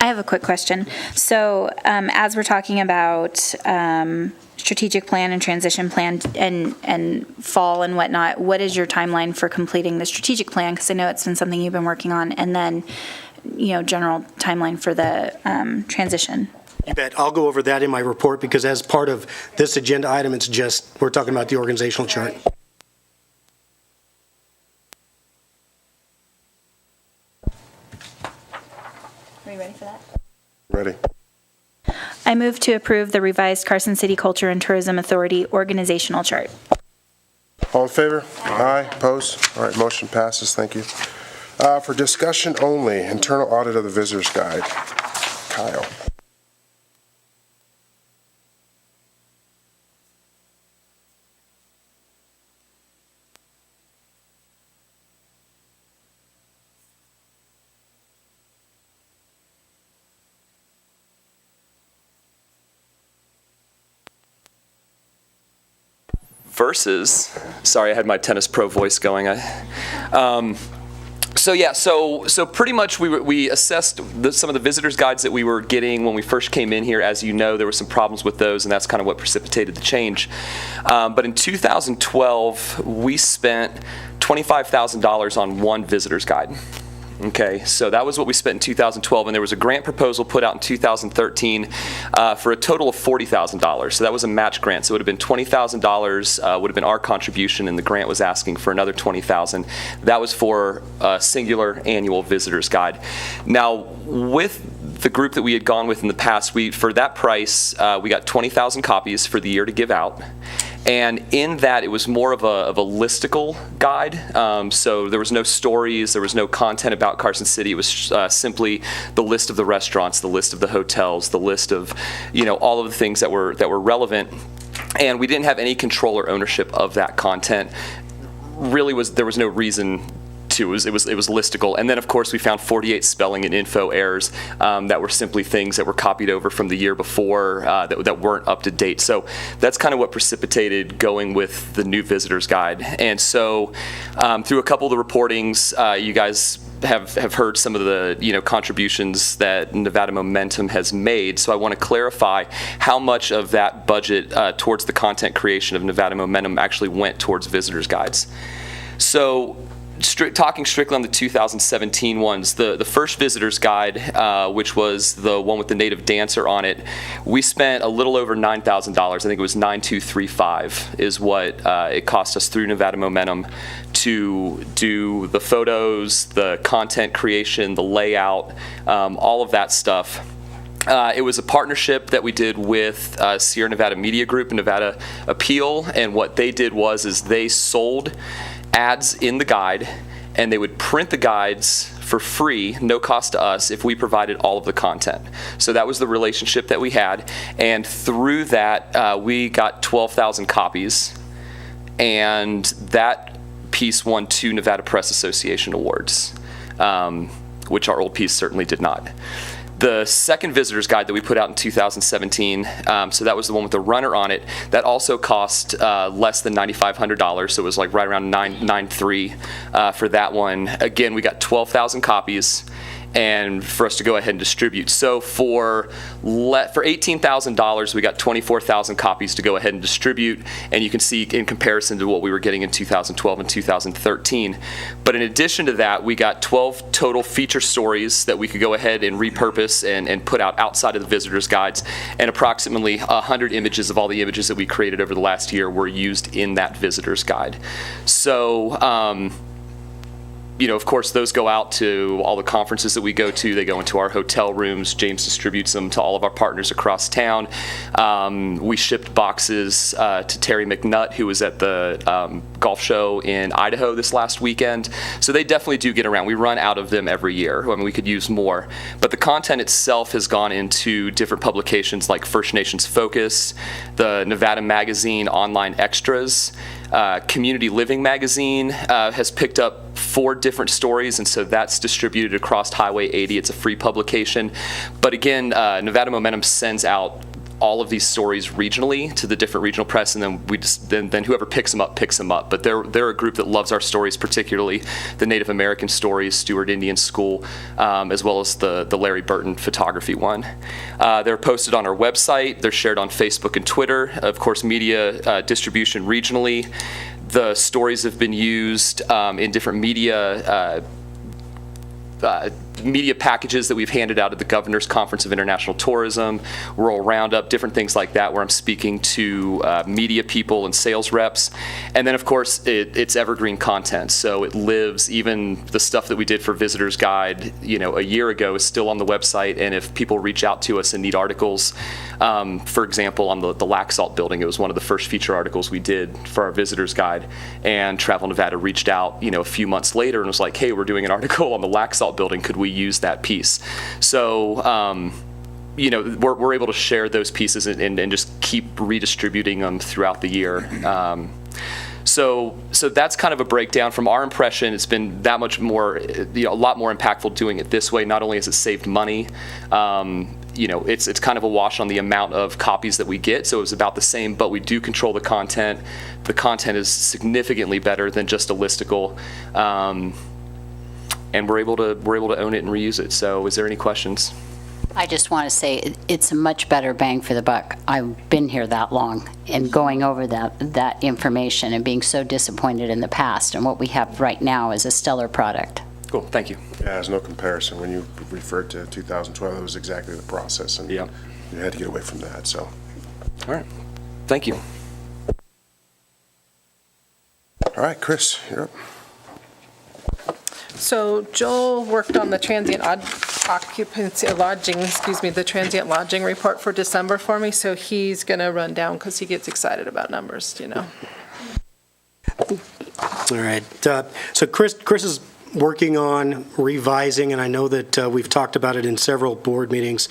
I have a quick question. So as we're talking about strategic plan and transition plan and fall and whatnot, what is your timeline for completing the strategic plan? Because I know it's been something you've been working on. And then, general timeline for the transition. You bet. I'll go over that in my report because as part of this agenda item, it's just, we're talking about the organizational chart. Are you ready for that? Ready? I move to approve the revised Carson City Culture and Tourism Authority organizational chart. All in favor? Aye. Opposed? All right, motion passes. Thank you. For discussion only, internal audit of the visitor's guide. Kyle. Versus, sorry, I had my tennis pro voice going. So pretty much we assessed some of the visitors guides that we were getting when we first came in here. As you know, there were some problems with those, and that's kind of what precipitated the change. But in 2012, we spent $25,000 on one visitor's guide. Okay, so that was what we spent in 2012, and there was a grant proposal put out in 2013 for a total of $40,000. So that was a match grant. So it would have been $20,000 would have been our contribution, and the grant was asking for another $20,000. That was for a singular annual visitor's guide. Now, with the group that we had gone with in the past, for that price, we got 20,000 copies for the year to give out. And in that, it was more of a listicle guide. So there was no stories, there was no content about Carson City. It was simply the list of the restaurants, the list of the hotels, the list of, all of the things that were relevant. And we didn't have any control or ownership of that content. Really, there was no reason to. It was listicle. And then, of course, we found 48 spelling and info errors that were simply things that were copied over from the year before that weren't up to date. So that's kind of what precipitated going with the new visitor's guide. And so through a couple of the reportings, you guys have heard some of the contributions that Nevada Momentum has made. So I want to clarify how much of that budget towards the content creation of Nevada Momentum actually went towards visitors guides. So talking strictly on the 2017 ones, the first visitors guide, which was the one with the native dancer on it, we spent a little over $9,000. I think it was $9,235 is what it cost us through Nevada Momentum to do the photos, the content creation, the layout, all of that stuff. It was a partnership that we did with Sierra Nevada Media Group and Nevada Appeal, and what they did is they sold ads in the guide, and they would print the guides for free, no cost to us, if we provided all of the content. So that was the relationship that we had, and through that, we got 12,000 copies, and that piece won 2 Nevada Press Association awards, which our old piece certainly did not. The second visitor's guide that we put out in 2017, so that was the one with the runner on it, that also cost less than $9,500, so it was like right around $9,300 for that one. Again, we got 12,000 copies, and for us to go ahead and distribute. So for $18,000, we got 24,000 copies to go ahead and distribute, and you can see in comparison to what we were getting in 2012 and 2013. But in addition to that, we got 12 total feature stories that we could go ahead and repurpose and put out outside of the visitors guides, and approximately 100 images of all the images that we created over the last year were used in that visitors guide. So of course, those go out to all the conferences that we go to. They go into our hotel rooms. James distributes them to all of our partners across town. We shipped boxes to Terry McNutt, who was at the golf show in Idaho this last weekend. So they definitely do get around. We run out of them every year. I mean, we could use more. But the content itself has gone into different publications like First Nations Focus, the Nevada Magazine Online Extras, Community Living Magazine has picked up 4 different stories, and so that's distributed across Highway 80. It's a free publication. But again, Nevada Momentum sends out all of these stories regionally to the different regional press, and then then whoever picks them up. But they're a group that loves our stories, particularly the Native American stories, Stewart Indian School, as well as the Larry Burton photography one. They're posted on our website. They're shared on Facebook and Twitter. Of course, media distribution regionally. The stories have been used in different media packages that we've handed out at the Governor's Conference of International Tourism, Rural Roundup, different things like that, where I'm speaking to media people and sales reps. And then, of course, it's evergreen content. So it lives, even the stuff that we did for Visitor's Guide, a year ago is still on the website. And if people reach out to us and need articles, for example, on the Lac Salt building, it was one of the first feature articles we did for our Visitor's Guide. And Travel Nevada reached out, a few months later and was like, hey, we're doing an article on the Lac Salt building. Could we use that piece? So, we're able to share those pieces and just keep redistributing them throughout the year. So that's kind of a breakdown. From our impression, it's been that much more, a lot more impactful doing it this way. Not only has it saved money, it's kind of a wash on the amount of copies that we get. So it's about the same, but we do control the content. The content is significantly better than just a listicle. And we're able to own it and reuse it. So is there any questions? I just want to say it's a much better bang for the buck. I've been here that long, and going over that information and being so disappointed in the past, and what we have right now is a stellar product. Cool, thank you. Yeah, there's no comparison. When you referred to 2012, it was exactly the process, and yeah, you had to get away from that. So, all right, thank you. All right, Chris, you're up. So Joel worked on the transient the transient lodging report for December for me, so he's going to run down because he gets excited about numbers, All right. So Chris is working on revising, and I know that we've talked about it in several board meetings,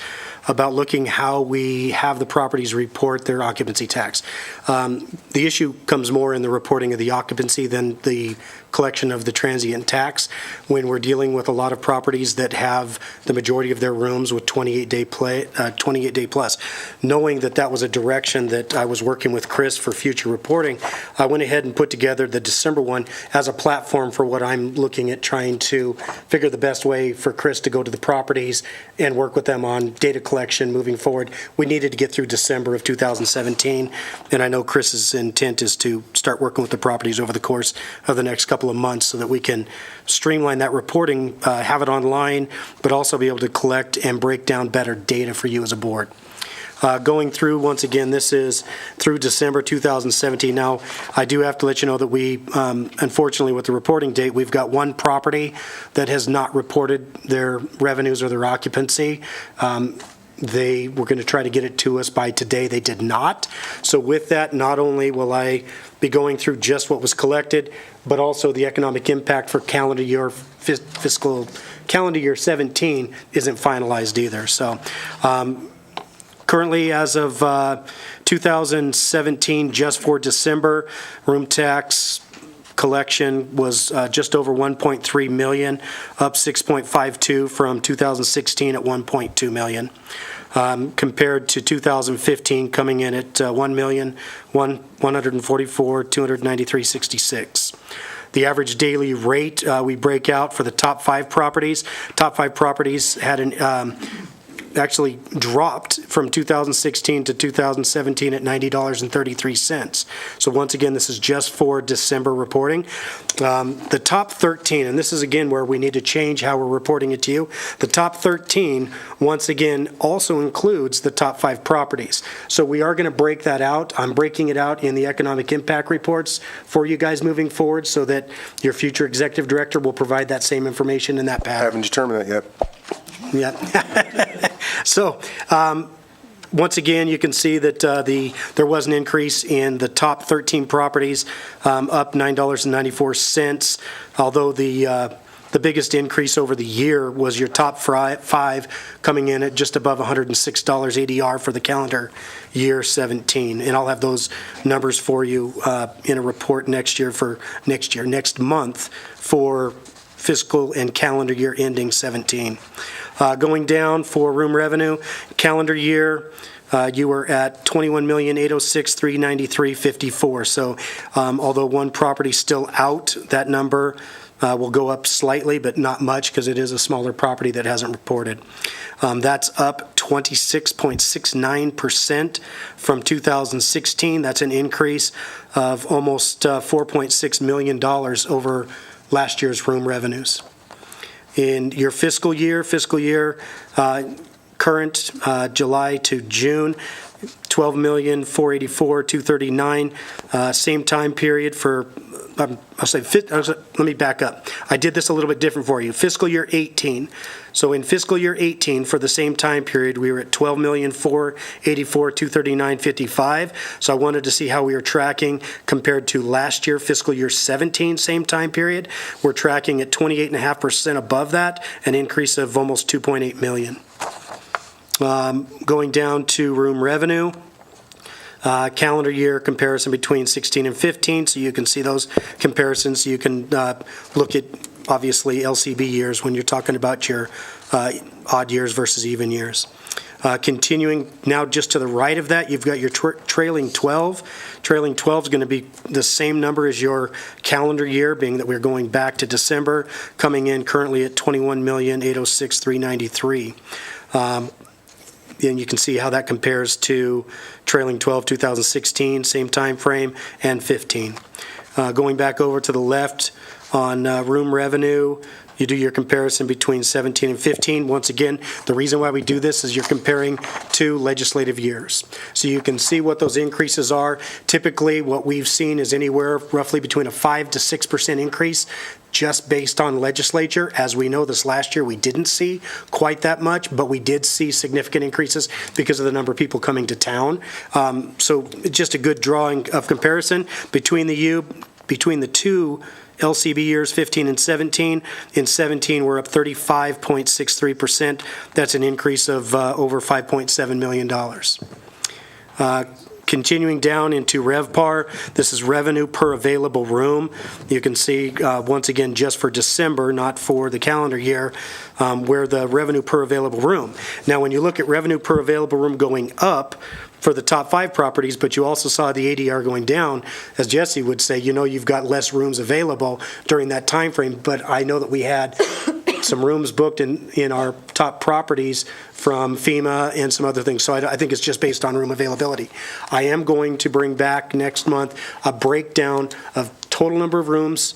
about looking how we have the properties report their occupancy tax. The issue comes more in the reporting of the occupancy than the collection of the transient tax, when we're dealing with a lot of properties that have the majority of their rooms with 28-day plus. Knowing that was a direction that I was working with Chris for future reporting, I went ahead and put together the December one as a platform for what I'm looking at trying to figure the best way for Chris to go to the properties and work with them on data collection moving forward. We needed to get through December of 2017, and I know Chris's intent is to start working with the properties over the course of the next couple of months so that we can streamline that reporting, have it online, but also be able to collect and break down better data for you as a board. Going through, once again, this is through December 2017. Now, I do have to let you know that we, unfortunately, with the reporting date, we've got one property that has not reported their revenues or their occupancy. They were going to try to get it to us by today. They did not. So with that, not only will I be going through just what was collected, but also the economic impact for calendar year fiscal calendar year 17 isn't finalized either. So currently, as of 2017, just for December, room tax collection was just over 1.3 million, up 6.52 from 2016 at 1.2 million. Compared to 2015, coming in at 1,144,293.66. The average daily rate we break out for the top 5 properties. Top 5 properties had an actually dropped from 2016 to 2017 at $90.33. So once again, this is just for December reporting. The top 13, and this is again where we need to change how we're reporting it to you. The top 13, once again, also includes the top 5 properties. So we are going to break that out. I'm breaking it out in the economic impact reports for you guys moving forward so that your future executive director will provide that same information in that pattern. I haven't determined that yet. Yeah. So, once again, you can see that there was an increase in the top 13 properties, up $9.94. Although the biggest increase over the year was your top 5 coming in at just above $106 ADR for the calendar year 17. And I'll have those numbers for you in a report next month for fiscal and calendar year ending 17. Going down for room revenue, calendar year, you were at $21,806,393.54. So although one property's still out, that number will go up slightly, but not much because it is a smaller property that hasn't reported. That's up 26.69% from 2016. That's an increase of almost $4.6 million over last year's room revenues. In your fiscal year, current July to June, $12,484,239. Same time period for, let me back up. I did this a little bit different for you. Fiscal year 18. So in fiscal year 18, for the same time period, we were at $12,484,239.55. So I wanted to see how we were tracking compared to last year, fiscal year 17, same time period. We're tracking at 28.5% above that, an increase of almost $2.8 million. Going down to room revenue. Calendar year comparison between 16 and 15, so you can see those comparisons. You can look at, obviously, LCB years when you're talking about your odd years versus even years. Continuing now just to the right of that, you've got your trailing 12. Trailing 12 is going to be the same number as your calendar year, being that we're going back to December, coming in currently at $21,806,393. And you can see how that compares to trailing 12, 2016, same time frame, and 15. Going back over to the left on room revenue, you do your comparison between 17 and 15. Once again, the reason why we do this is you're comparing two legislative years. So you can see what those increases are. Typically, what we've seen is anywhere roughly between a 5 to 6% increase just based on legislature. As we know, this last year we didn't see quite that much, but we did see significant increases because of the number of people coming to town. So just a good drawing of comparison between the two LCB years, 15 and 17. In 17, we're up 35.63%. That's an increase of over $5.7 million. Continuing down into RevPAR, this is revenue per available room. You can see, once again, just for December, not for the calendar year, where the revenue per available room. Now, when you look at revenue per available room going up for the top 5 properties, but you also saw the ADR going down, as Jesse would say, you've got less rooms available during that time frame. But I know that we had some rooms booked in our top properties from FEMA and some other things. So I think it's just based on room availability. I am going to bring back next month a breakdown of total number of rooms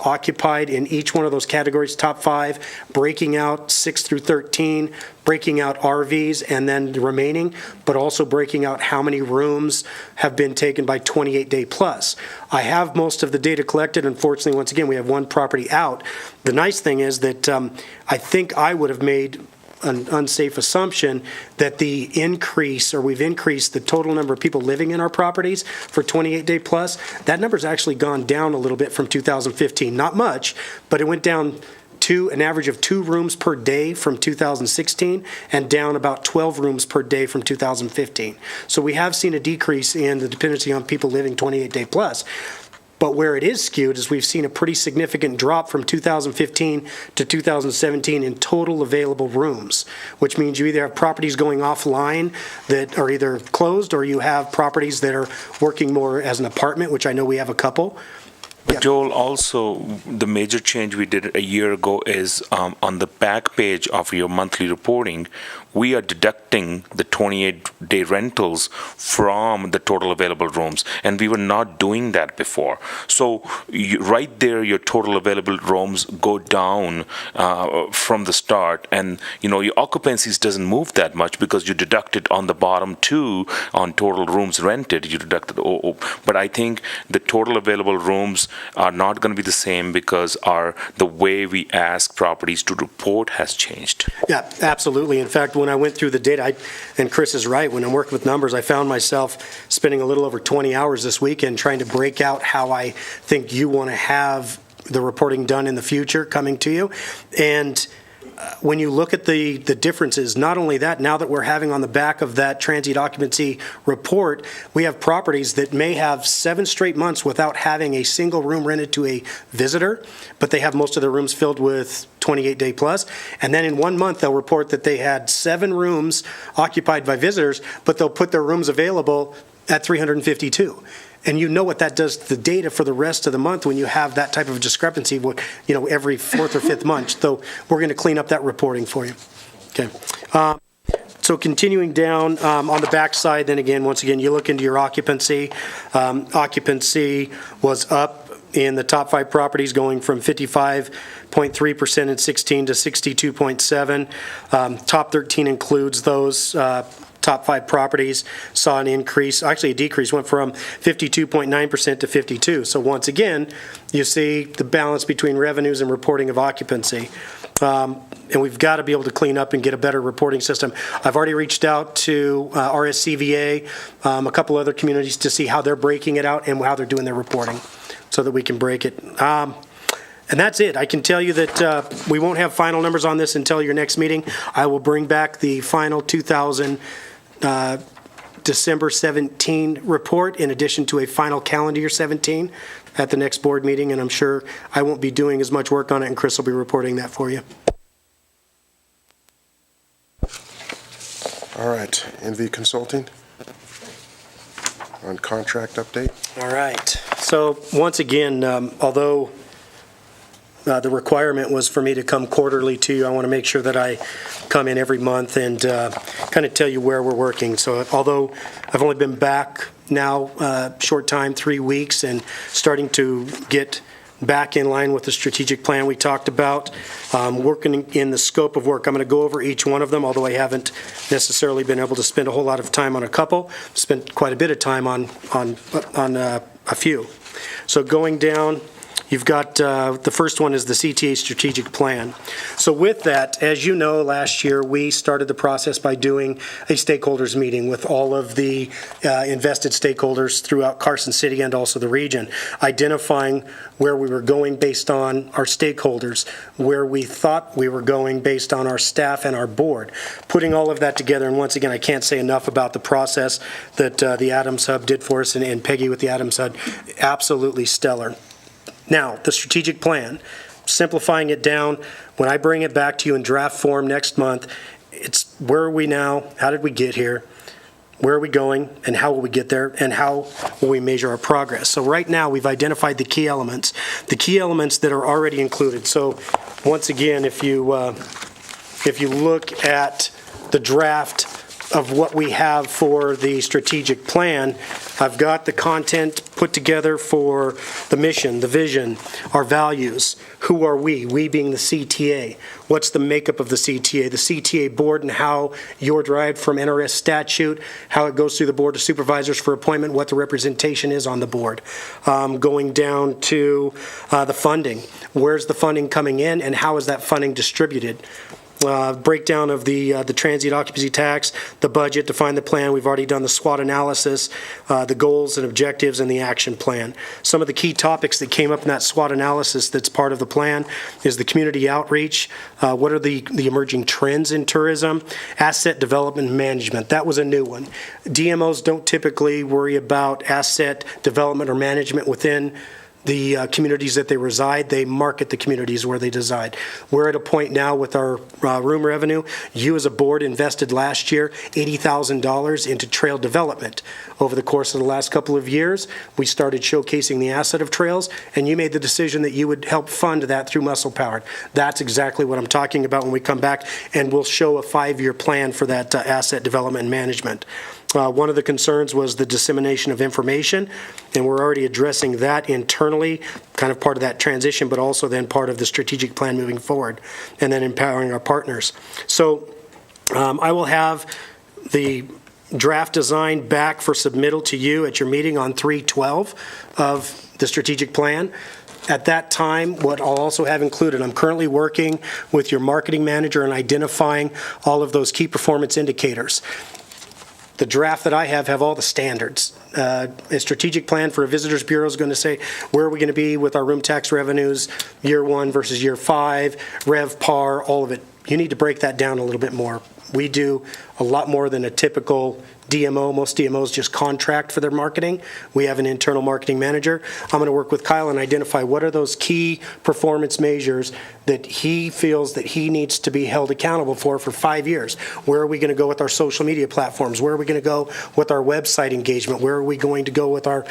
occupied in each one of those categories, top 5, breaking out 6 through 13, breaking out RVs and then the remaining, but also breaking out how many rooms have been taken by 28-day plus. I have most of the data collected. Unfortunately, once again, we have one property out. The nice thing is that I think I would have made an unsafe assumption that we've increased the total number of people living in our properties for 28-day plus. That number's actually gone down a little bit from 2015. Not much, but it went down to an average of 2 rooms per day from 2016 and down about 12 rooms per day from 2015. So we have seen a decrease in the dependency on people living 28-day plus. But where it is skewed is we've seen a pretty significant drop from 2015 to 2017 in total available rooms, which means you either have properties going offline that are either closed or you have properties that are working more as an apartment, which I know we have a couple. But Joel, also, the major change we did a year ago is on the back page of your monthly reporting, we are deducting the 28-day rentals from the total available rooms, and we were not doing that before. So right there, your total available rooms go down from the start, and your occupancies doesn't move that much because you deducted on the bottom 2 on total rooms rented. You deducted but I think the total available rooms are not going to be the same because the way we ask properties to report has changed. Yeah, absolutely. In fact, when I went through the data, and Chris is right, when I'm working with numbers, I found myself spending a little over 20 hours this weekend trying to break out how I think you want to have the reporting done in the future coming to you. And when you look at the differences, not only that, now that we're having on the back of that transient occupancy report, we have properties that may have 7 straight months without having a single room rented to a visitor, but they have most of their rooms filled with 28-day plus. And then in 1 month, they'll report that they had 7 rooms occupied by visitors, but they'll put their rooms available at 352. And you know what that does to the data for the rest of the month when you have that type of discrepancy, every 4th or 5th month. So we're going to clean up that reporting for you. Okay. So continuing down on the back side, then again, once again, you look into your occupancy. Occupancy was up in the top 5 properties, going from 55.3% in 16 to 62.7. Top 13 includes those. Top 5 properties saw an increase, actually a decrease, went from 52.9% to 52. So once again, you see the balance between revenues and reporting of occupancy. And we've got to be able to clean up and get a better reporting system. I've already reached out to RSCVA, a couple other communities to see how they're breaking it out and how they're doing their reporting so that we can break it. And that's it. I can tell you that we won't have final numbers on this until your next meeting. I will bring back the final December 17 report in addition to a final calendar year 17 at the next board meeting, and I'm sure I won't be doing as much work on it, and Chris will be reporting that for you. All right, NV Consulting on contract update. All right. So once again, although the requirement was for me to come quarterly to you, I want to make sure that I come in every month and kind of tell you where we're working. So although I've only been back now short time, 3 weeks, and starting to get back in line with the strategic plan we talked about, working in the scope of work. I'm going to go over each one of them, although I haven't necessarily been able to spend a whole lot of time on a couple. Spent quite a bit of time on a few. So going down You've got, the first one is the CTA strategic plan. So with that, as you know, last year, we started the process by doing a stakeholders meeting with all of the invested stakeholders throughout Carson City and also the region, identifying where we were going based on our stakeholders, where we thought we were going based on our staff and our board, putting all of that together. And once again, I can't say enough about the process that the Adams Hub did for us, and Peggy with the Adams Hub, absolutely stellar. Now, the strategic plan, simplifying it down, when I bring it back to you in draft form next month, it's where are we now, how did we get here, where are we going, and how will we get there, and how will we measure our progress. So right now, we've identified the key elements that are already included. So once again, if you look at the draft of what we have for the strategic plan, I've got the content put together for the mission, the vision, our values. Who are we? We being the CTA. What's the makeup of the CTA board, and how you're derived from NRS statute, how it goes through the Board of Supervisors for appointment, what the representation is on the board. Going down to the funding. Where's the funding coming in, and how is that funding distributed? Breakdown of the transient occupancy tax, the budget, define the plan. We've already done the SWOT analysis, the goals and objectives, and the action plan. Some of the key topics that came up in that SWOT analysis that's part of the plan is the community outreach, what are the emerging trends in tourism, asset development management. That was a new one. DMOs don't typically worry about asset development or management within the communities that they reside. They market the communities where they reside. We're at a point now with our room revenue. You as a board invested last year $80,000 into trail development. Over the course of the last couple of years, we started showcasing the asset of trails, and you made the decision that you would help fund that through Muscle Powered. That's exactly what I'm talking about when we come back, and we'll show a 5-year plan for that asset development and management. One of the concerns was the dissemination of information, and we're already addressing that internally, kind of part of that transition, but also then part of the strategic plan moving forward, and then empowering our partners. So I will have the draft design back for submittal to you at your meeting on 3/12 of the strategic plan. At that time, what I'll also have included, I'm currently working with your marketing manager and identifying all of those key performance indicators. The draft that I have all the standards. A strategic plan for a visitors bureau is going to say, where are we going to be with our room tax revenues, year 1 versus year 5, RevPAR, all of it. You need to break that down a little bit more. We do a lot more than a typical DMO. Most DMOs just contract for their marketing. We have an internal marketing manager. I'm going to work with Kyle and identify what are those key performance measures that he feels that he needs to be held accountable for 5 years. Where are we going to go with our social media platforms? Where are we going to go with our website engagement? Where are we going to go with our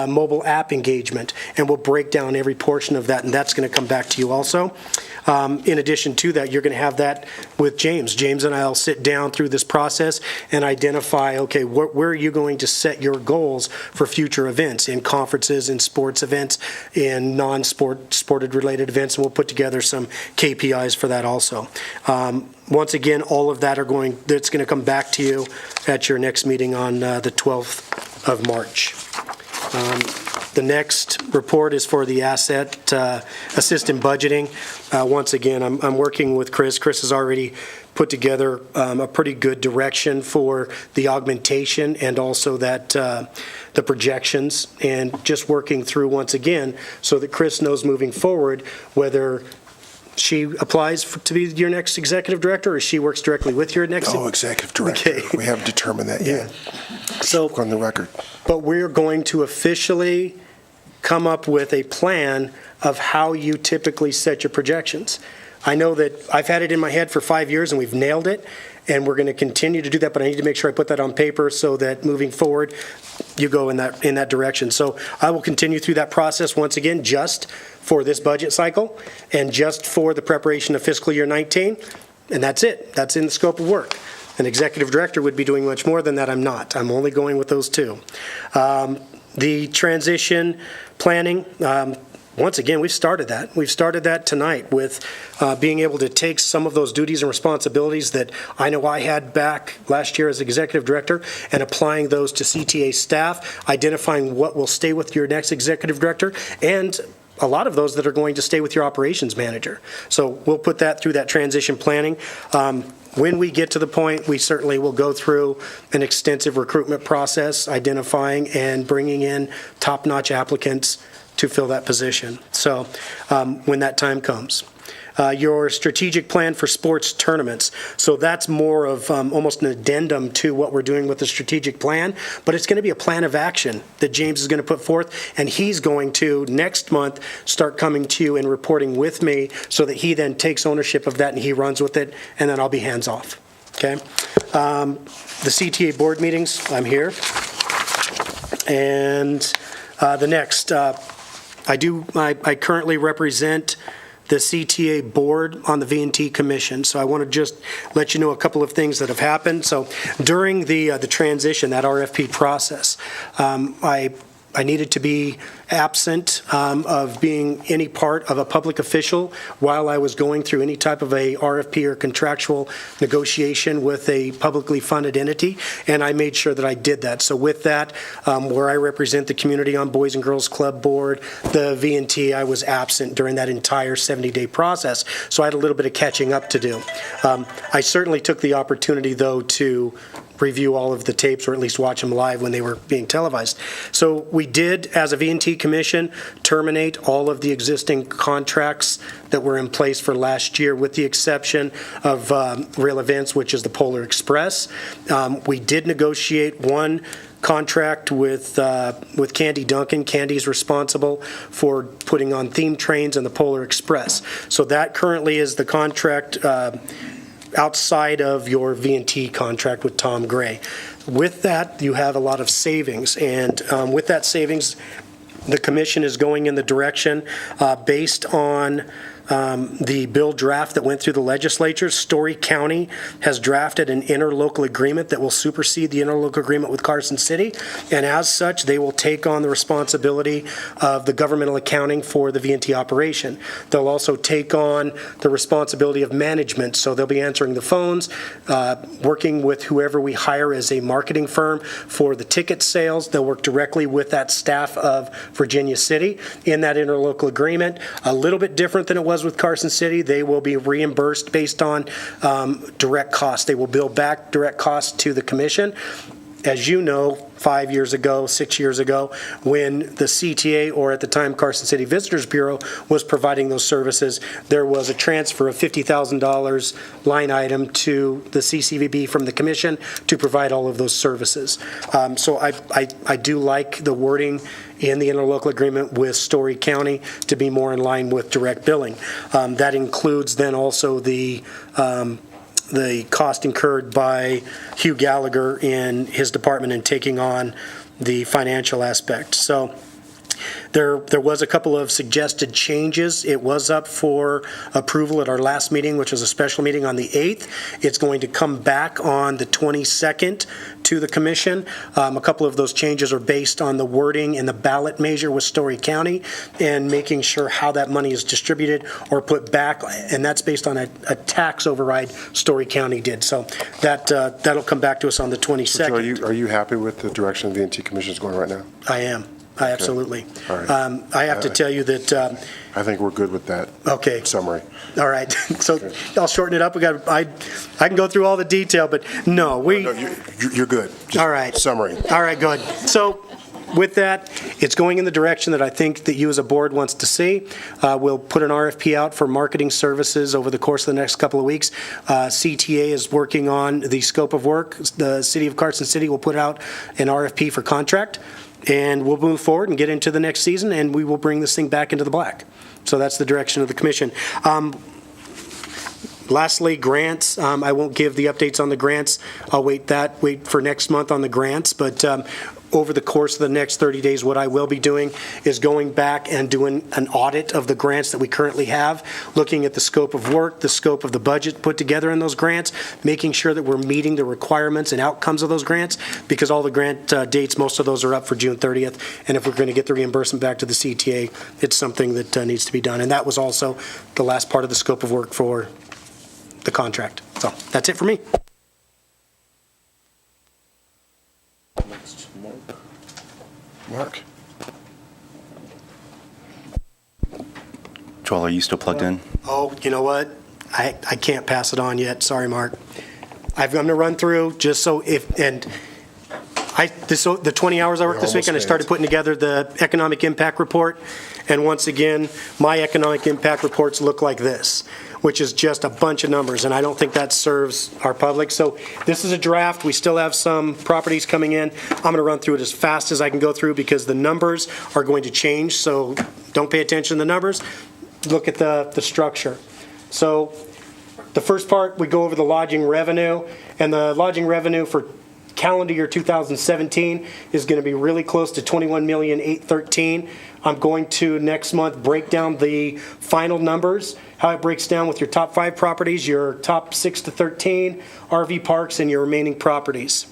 mobile app engagement? And we'll break down every portion of that, and that's going to come back to you also. In addition to that, you're going to have that with James. James and I will sit down through this process and identify, okay, where are you going to set your goals for future events, in conferences, in sports events, in non-sported related events, and we'll put together some KPIs for that also. Once again, all of that's going to come back to you at your next meeting on the 12th of March. The next report is for the asset assistant budgeting. Once again, I'm working with Chris. Chris has already put together a pretty good direction for the augmentation and also that the projections, and just working through once again so that Chris knows moving forward whether she applies to be your next executive director or she works directly with your next executive director. Okay. We haven't determined that yet. So on the record. But we're going to officially come up with a plan of how you typically set your projections. I know that I've had it in my head for 5 years and we've nailed it, and we're going to continue to do that, but I need to make sure I put that on paper so that moving forward you go in that direction. So I will continue through that process once again just for this budget cycle and just for the preparation of fiscal year 19, and that's it. That's in the scope of work. An executive director would be doing much more than that. I'm not. I'm only going with those two. The transition planning, once again, we've started that. We've started that tonight with being able to take some of those duties and responsibilities that I know I had back last year as executive director and applying those to CTA staff, identifying what will stay with your next executive director, and a lot of those that are going to stay with your operations manager. So we'll put that through that transition planning. When we get to the point, we certainly will go through an extensive recruitment process, identifying and bringing in top-notch applicants to fill that position. So when that time comes. Your strategic plan for sports tournaments. So that's more of almost an addendum to what we're doing with the strategic plan, but it's going to be a plan of action that James is going to put forth, and he's going to, next month, start coming to you and reporting with me so that he then takes ownership of that and he runs with it, and then I'll be hands-off. Okay? The CTA board meetings, I'm here. And the next, I currently represent the CTA board on the V&T Commission. So I want to just let you know a couple of things that have happened. So during the transition, that RFP process, I needed to be absent of being any part of a public official while I was going through any type of a RFP or contractual negotiation with a publicly funded entity, and I made sure that I did that. So with that, where I represent the Community on Boys and Girls Club Board, the V&T, I was absent during that entire 70-day process, so I had a little bit of catching up to do. I certainly took the opportunity, though, to review all of the tapes, or at least watch them live when they were being televised. So we did, as a V&T Commission, terminate all of the existing contracts that were in place for last year, with the exception of Rail Events, which is the Polar Express. We did negotiate one contract with Candy Duncan. Candy's responsible for putting on theme trains in the Polar Express. So that currently is the contract outside of your V&T contract with Tom Gray. With that, you have a lot of savings, and with that savings, the commission is going in the direction based on the bill draft that went through the legislature. Story County has drafted an interlocal agreement that will supersede the interlocal agreement with Carson City, and as such, they will take on the responsibility of the governmental accounting for the V&T operation. They'll also take on the responsibility of management, so they'll be answering the phones, working with whoever we hire as a marketing firm for the ticket sales. They'll work directly with that staff of Virginia City in that interlocal agreement. A little bit different than it was with Carson City. They will be reimbursed based on direct costs. They will bill back direct costs to the commission. As you know, 5 years ago, 6 years ago, when the CTA, or at the time Carson City Visitors Bureau, was providing those services, there was a transfer of $50,000 line item to the CCVB from the commission to provide all of those services. So I do like the wording in the interlocal agreement with Story County to be more in line with direct billing. That includes then also the cost incurred by Hugh Gallagher in his department in taking on the financial aspect. So there was a couple of suggested changes. It was up for approval at our last meeting, which was a special meeting on the 8th. It's going to come back on the 22nd to the commission. A couple of those changes are based on the wording in the ballot measure with Story County and making sure how that money is distributed or put back, and that's based on a tax override Story County did. So that'll come back to us on the 22nd. So are you happy with the direction the V&T Commission is going right now? I am. Absolutely. All right. I have to tell you that. I think we're good with that. Okay. Summary. All right. So I'll shorten it up. I can go through all the detail, but no, you're good. Just all right. Summary. All right. Good. So with that, it's going in the direction that I think that you as a board wants to see. We'll put an RFP out for marketing services over the course of the next couple of weeks. CTA is working on the scope of work. The City of Carson City will put out an RFP for contract. And we'll move forward and get into the next season, and we will bring this thing back into the black. So that's the direction of the commission. Lastly, grants. I won't give the updates on the grants. I'll wait for next month on the grants. But over the course of the next 30 days, what I will be doing is going back and doing an audit of the grants that we currently have, looking at the scope of work, the scope of the budget put together in those grants, making sure that we're meeting the requirements and outcomes of those grants, because all the grant dates, most of those are up for June 30th, and if we're going to get the reimbursement back to the CTA, it's something that needs to be done. And that was also the last part of the scope of work for the contract. So that's it for me. Mark. Joel, are you still plugged in? Oh, you know what? I can't pass it on yet. Sorry, Mark. I'm going to run through just so the 20 hours I worked this weekend, I started putting together the economic impact report. And once again, my economic impact reports look like this, which is just a bunch of numbers, and I don't think that serves our public. So this is a draft. We still have some properties coming in. I'm going to run through it as fast as I can go through because the numbers are going to change, so don't pay attention to the numbers. Look at the structure. So the first part, we go over the lodging revenue, and the lodging revenue for calendar year 2017 is going to be really close to $21,813,000. I'm going to next month break down the final numbers, how it breaks down with your top 5 properties, your top 6 to 13 RV parks, and your remaining properties.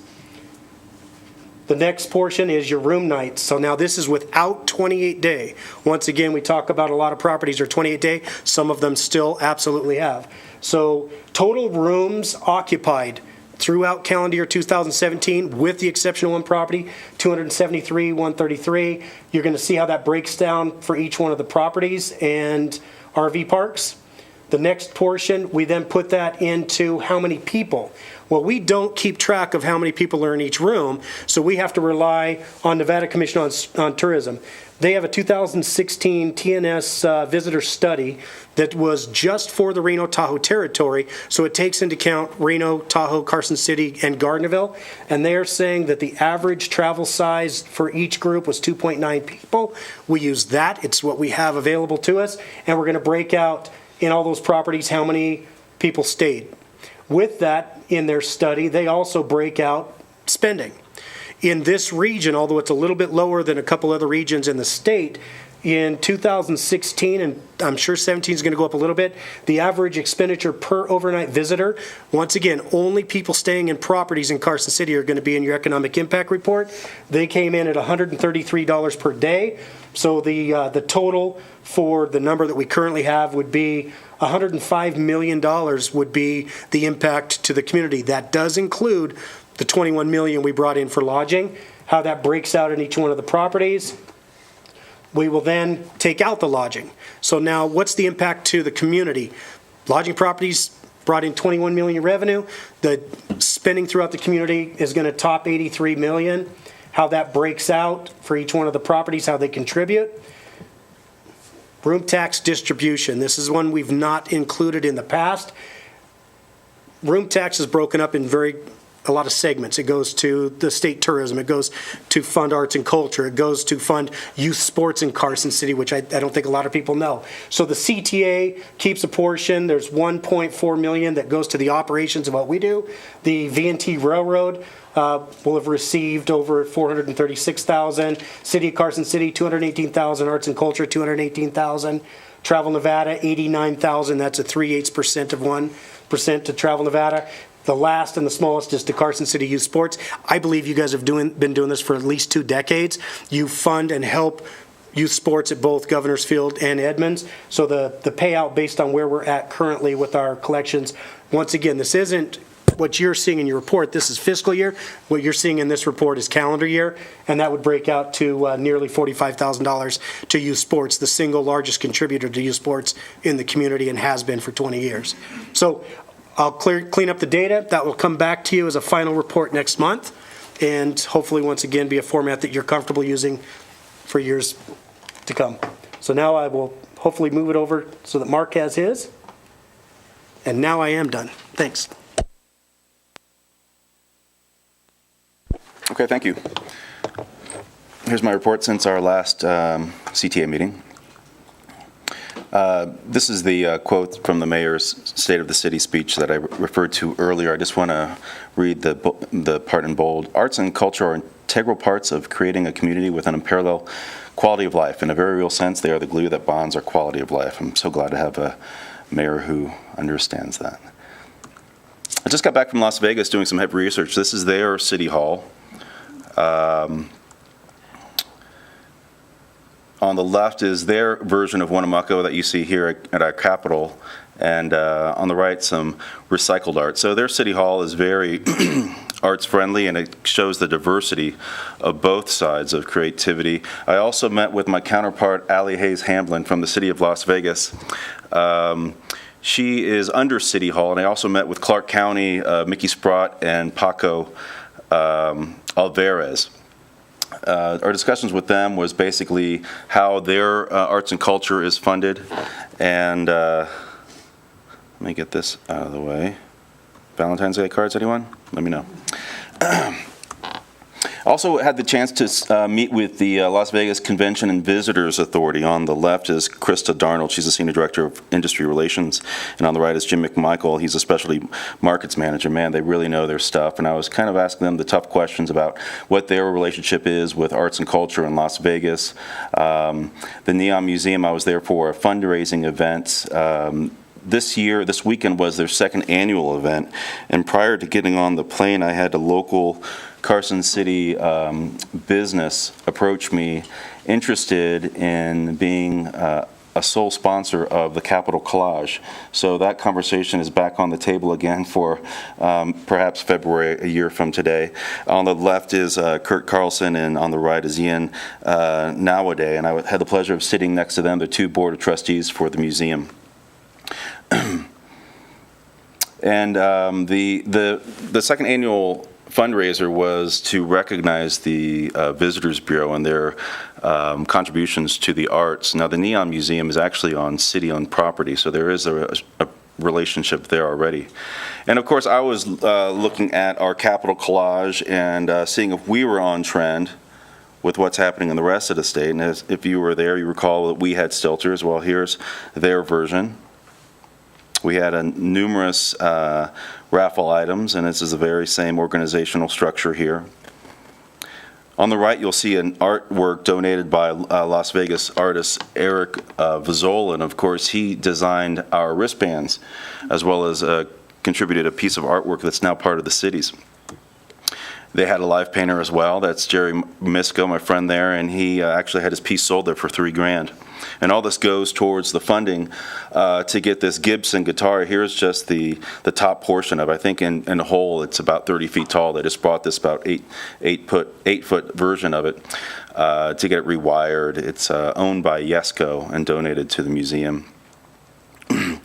The next portion is your room nights. So now this is without 28-day. Once again, we talk about a lot of properties are 28-day. Some of them still absolutely have. So total rooms occupied throughout calendar year 2017, with the exception of one property, 273, 133. You're going to see how that breaks down for each one of the properties and RV parks. The next portion, we then put that into how many people. Well, we don't keep track of how many people are in each room, so we have to rely on Nevada Commission on Tourism. They have a 2016 TNS visitor study that was just for the Reno-Tahoe territory, so it takes into account Reno, Tahoe, Carson City, and Gardnerville, and they are saying that the average travel size for each group was 2.9 people. We use that. It's what we have available to us, and we're going to break out in all those properties how many people stayed. With that, in their study, they also break out spending. In this region, although it's a little bit lower than a couple other regions in the state, in 2016, and I'm sure 17 is going to go up a little bit, the average expenditure per overnight visitor, once again, only people staying in properties in Carson City are going to be in your economic impact report. They came in at $133 per day. So the total for the number that we currently have would be $105 million would be the impact to the community. That does include the $21 million we brought in for lodging, how that breaks out in each one of the properties. We will then take out the lodging. So now what's the impact to the community? Lodging properties brought in $21 million revenue. The spending throughout the community is going to top $83 million. How that breaks out for each one of the properties, how they contribute. Room tax distribution. This is one we've not included in the past. Room tax is broken up in a lot of segments. It goes to the state tourism. It goes to fund arts and culture. It goes to fund youth sports in Carson City, which I don't think a lot of people know. So the CTA keeps a portion. There's $1.4 million that goes to the operations of what we do. The V&T Railroad will have received over $436,000. City of Carson City, $218,000. Arts and culture, $218,000. Travel Nevada, $89,000. That's a 3/8% of 1% to Travel Nevada. The last and the smallest is to Carson City Youth Sports. I believe you guys have been doing this for at least 2 decades. You fund and help youth sports at both Governor's Field and Edmonds. So the payout based on where we're at currently with our collections, once again, this isn't what you're seeing in your report. This is fiscal year. What you're seeing in this report is calendar year, and that would break out to nearly $45,000 to youth sports, the single largest contributor to youth sports in the community and has been for 20 years. So I'll clean up the data. That will come back to you as a final report next month, and hopefully once again be a format that you're comfortable using for years to come. So now I will hopefully move it over so that Mark has his. And now I am done. Thanks. Okay, thank you. Here's my report since our last CTA meeting. This is the quote from the mayor's State of the City speech that I referred to earlier. I just want to read the part in bold. Arts and culture are integral parts of creating a community with an unparalleled quality of life. In a very real sense, they are the glue that bonds our quality of life. I'm so glad to have a mayor who understands that. I just got back from Las Vegas doing some heavy research. This is their city hall. On the left is their version of Winnemucca that you see here at our Capitol, and on the right, some recycled art. So their city hall is very arts friendly, and it shows the diversity of both sides of creativity. I also met with my counterpart, Allie Hayes Hamblin from the city of Las Vegas. She is under City Hall, and I also met with Clark County, Mickey Sprott, and Paco Alvarez. Our discussions with them was basically how their arts and culture is funded, and let me get this out of the way. Valentine's Day cards, anyone? Let me know. Also had the chance to meet with the Las Vegas Convention and Visitors Authority. On the left is Krista Darnold. She's the Senior Director of Industry Relations. And on the right is Jim McMichael. He's a Specialty Markets Manager. Man, they really know their stuff. And I was kind of asking them the tough questions about what their relationship is with arts and culture in Las Vegas. The Neon Museum, I was there for a fundraising event. This weekend was their second annual event, and prior to getting on the plane, I had a local Carson City business approach me, interested in being a sole sponsor of the Capitol Collage. So that conversation is back on the table again for perhaps February, a year from today. On the left is Kurt Carlson, and on the right is Ian Nowadays, and I had the pleasure of sitting next to them, the two board of trustees for the museum. And the second annual fundraiser was to recognize the Visitors Bureau and their contributions to the arts. Now, the Neon Museum is actually on city-owned property, so there is a relationship there already. And of course, I was looking at our Capitol Collage and seeing if we were on trend with what's happening in the rest of the state. And if you were there, you recall that we had stilters. Well, here's their version. We had numerous raffle items, and this is the very same organizational structure here. On the right, you'll see an artwork donated by Las Vegas artist Eric Vizzola, and of course, he designed our wristbands, as well as contributed a piece of artwork that's now part of the city's. They had a live painter as well. That's Jerry Misko, my friend there, and he actually had his piece sold there for $3,000. And all this goes towards the funding to get this Gibson guitar. Here's just the top portion of it. I think in whole it's about 30 feet tall. They just brought this about eight foot version of it to get it rewired. It's owned by Yesco and donated to the museum. I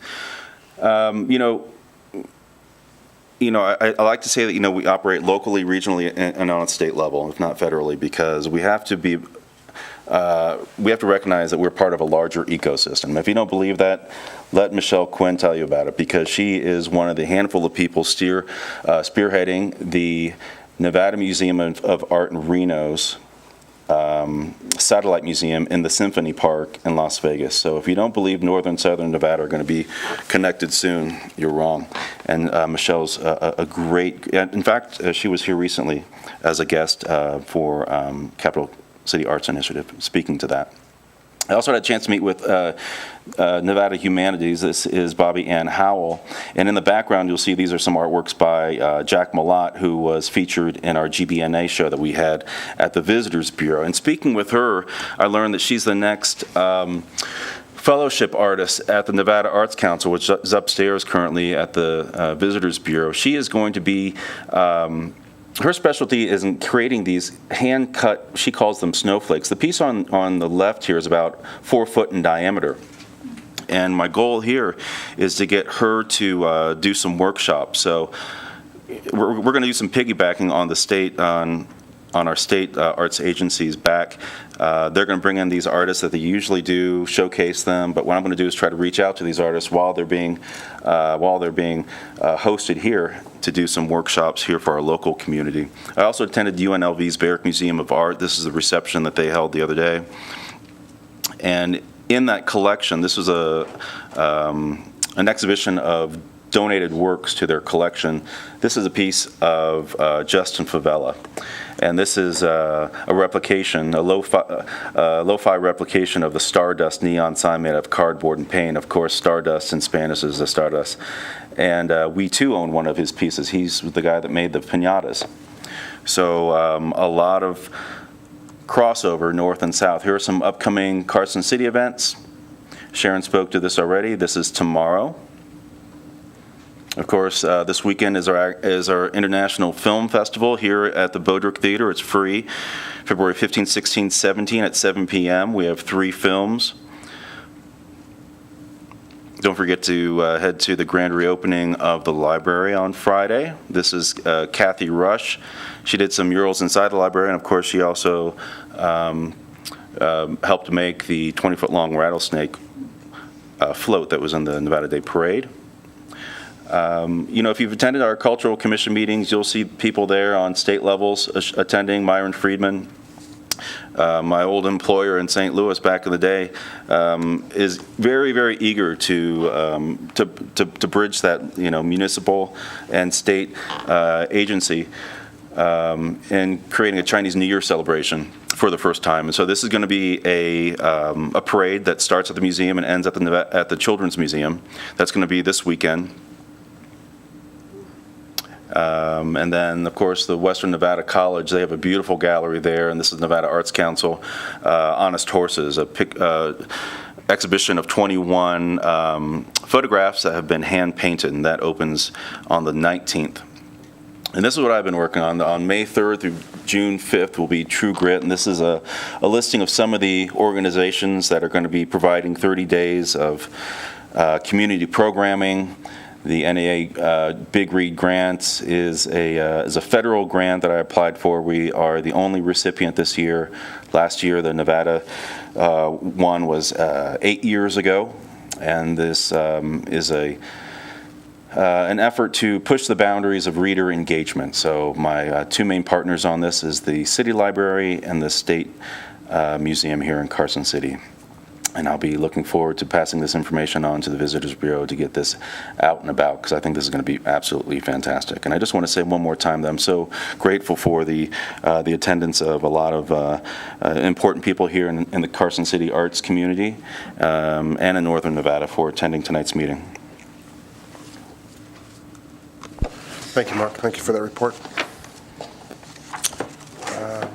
like to say that, we operate locally, regionally, and on a state level, if not federally, because we have to recognize that we're part of a larger ecosystem. If you don't believe that, let Michelle Quinn tell you about it, because she is one of the handful of people spearheading the Nevada Museum of Art in Reno's satellite museum in the Symphony Park in Las Vegas. So if you don't believe Northern and Southern Nevada are going to be connected soon, you're wrong. And Michelle's a great, in fact, she was here recently as a guest for Capital City Arts Initiative, speaking to that. I also had a chance to meet with Nevada Humanities. This is Bobby Ann Howell. And in the background, you'll see these are some artworks by Jack Malott, who was featured in our GBNA show that we had at the Visitors Bureau. And speaking with her, I learned that she's the next fellowship artist at the Nevada Arts Council, which is upstairs currently at the Visitors Bureau. She is going to be her specialty is in creating these hand-cut, she calls them snowflakes. The piece on the left here is about 4 foot in diameter. And my goal here is to get her to do some workshops. So we're going to do some piggybacking on the state, on our state arts agencies back. They're going to bring in these artists that they usually do, showcase them. But what I'm going to do is try to reach out to these artists while they're being hosted here to do some workshops here for our local community. I also attended UNLV's Barrick Museum of Art. This is the reception that they held the other day. And in that collection, this was an exhibition of donated works to their collection. This is a piece of Justin Favela. And this is a replication, a lo-fi replication of the Stardust neon sign made of cardboard and paint. Of course, Stardust in Spanish is the Stardust. And we too own one of his pieces. He's the guy that made the piñatas. So a lot of crossover north and south. Here are some upcoming Carson City events. Sharon spoke to this already. This is tomorrow. Of course, this weekend is our International Film Festival here at the Bodrick Theater. It's free, February 15, 16, 17 at 7 p.m. We have 3 films. Don't forget to head to the grand reopening of the library on Friday. This is Kathy Rush. She did some murals inside the library, and of course she also helped make the 20-foot-long rattlesnake float that was in the Nevada Day Parade. If you've attended our Cultural Commission meetings, you'll see people there on state levels attending. Myron Friedman, my old employer in St. Louis back in the day, is very, very eager to bridge that municipal and state agency in creating a Chinese New Year celebration for the first time. And so this is going to be a parade that starts at the museum and ends at the Children's Museum. That's going to be this weekend. And then, of course, the Western Nevada College, they have a beautiful gallery there, and this is Nevada Arts Council, Honest Horses, exhibition of 21 photographs that have been hand-painted, and that opens on the 19th. And this is what I've been working on. On May 3rd through June 5th will be True Grit, and this is a listing of some of the organizations that are going to be providing 30 days of community programming. The NAA Big Read Grant is a federal grant that I applied for. We are the only recipient this year. Last year, the Nevada one was 8 years ago, and this is an effort to push the boundaries of reader engagement. So my 2 main partners on this is the City Library and the State Museum here in Carson City. And I'll be looking forward to passing this information on to the Visitors Bureau to get this out and about, because I think this is going to be absolutely fantastic. And I just want to say one more time that I'm so grateful for the attendance of a lot of important people here in the Carson City arts community and in Northern Nevada for attending tonight's meeting. Thank you, Mark. Thank you for that report. All right.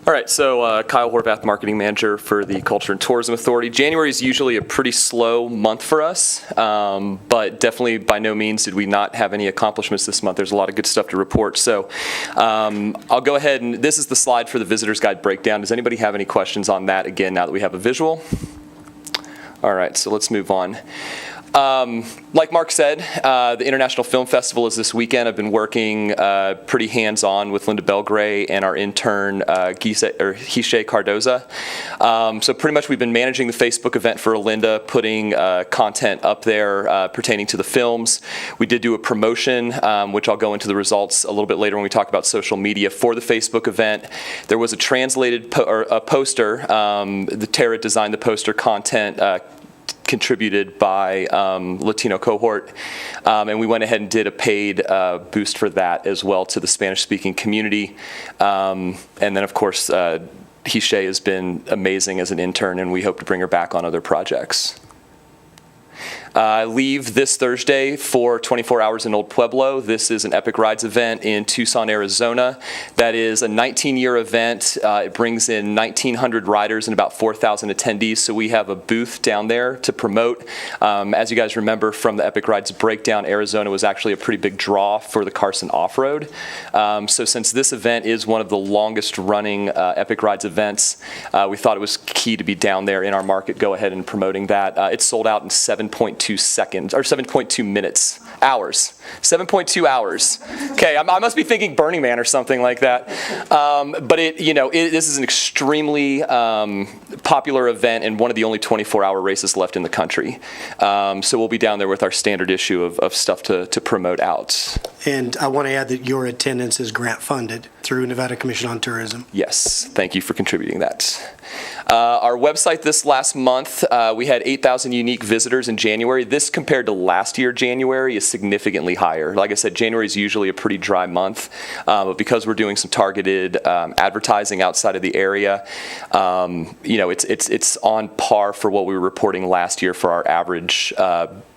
All right, so Kyle Horvath, Marketing Manager for the Culture and Tourism Authority. January is usually a pretty slow month for us, but definitely by no means did we not have any accomplishments this month. There's a lot of good stuff to report. So I'll go ahead, and this is the slide for the Visitor's Guide breakdown. Does anybody have any questions on that, again, now that we have a visual? All right, so let's move on. Like Mark said, the International Film Festival is this weekend. I've been working pretty hands-on with Linda Belgray and our intern, Hishe Cardoza. So pretty much we've been managing the Facebook event for Linda, putting content up there pertaining to the films. We did do a promotion, which I'll go into the results a little bit later when we talk about social media for the Facebook event. There was a translated poster. The Tara designed the poster content contributed by Latino cohort, and we went ahead and did a paid boost for that as well to the Spanish-speaking community. And then, of course, Hishe has been amazing as an intern, and we hope to bring her back on other projects. I leave this Thursday for 24 Hours in Old Pueblo. This is an Epic Rides event in Tucson, Arizona. That is a 19-year event. It brings in 1,900 riders and about 4,000 attendees, so we have a booth down there to promote. As you guys remember from the Epic Rides breakdown, Arizona was actually a pretty big draw for the Carson Off-Road. So since this event is one of the longest running Epic Rides events, we thought it was key to be down there in our market, go ahead and promoting that. It's sold out in 7.2 seconds, or 7.2 minutes, hours. 7.2 hours. Okay, I must be thinking Burning Man or something like that. But this is an extremely popular event and one of the only 24-hour races left in the country. So we'll be down there with our standard issue of stuff to promote out. And I want to add that your attendance is grant funded through Nevada Commission on Tourism. Yes, thank you for contributing that. Our website this last month, we had 8,000 unique visitors in January. This compared to last year, January, is significantly higher. Like I said, January is usually a pretty dry month, but because we're doing some targeted advertising outside of the area, it's on par for what we were reporting last year for our average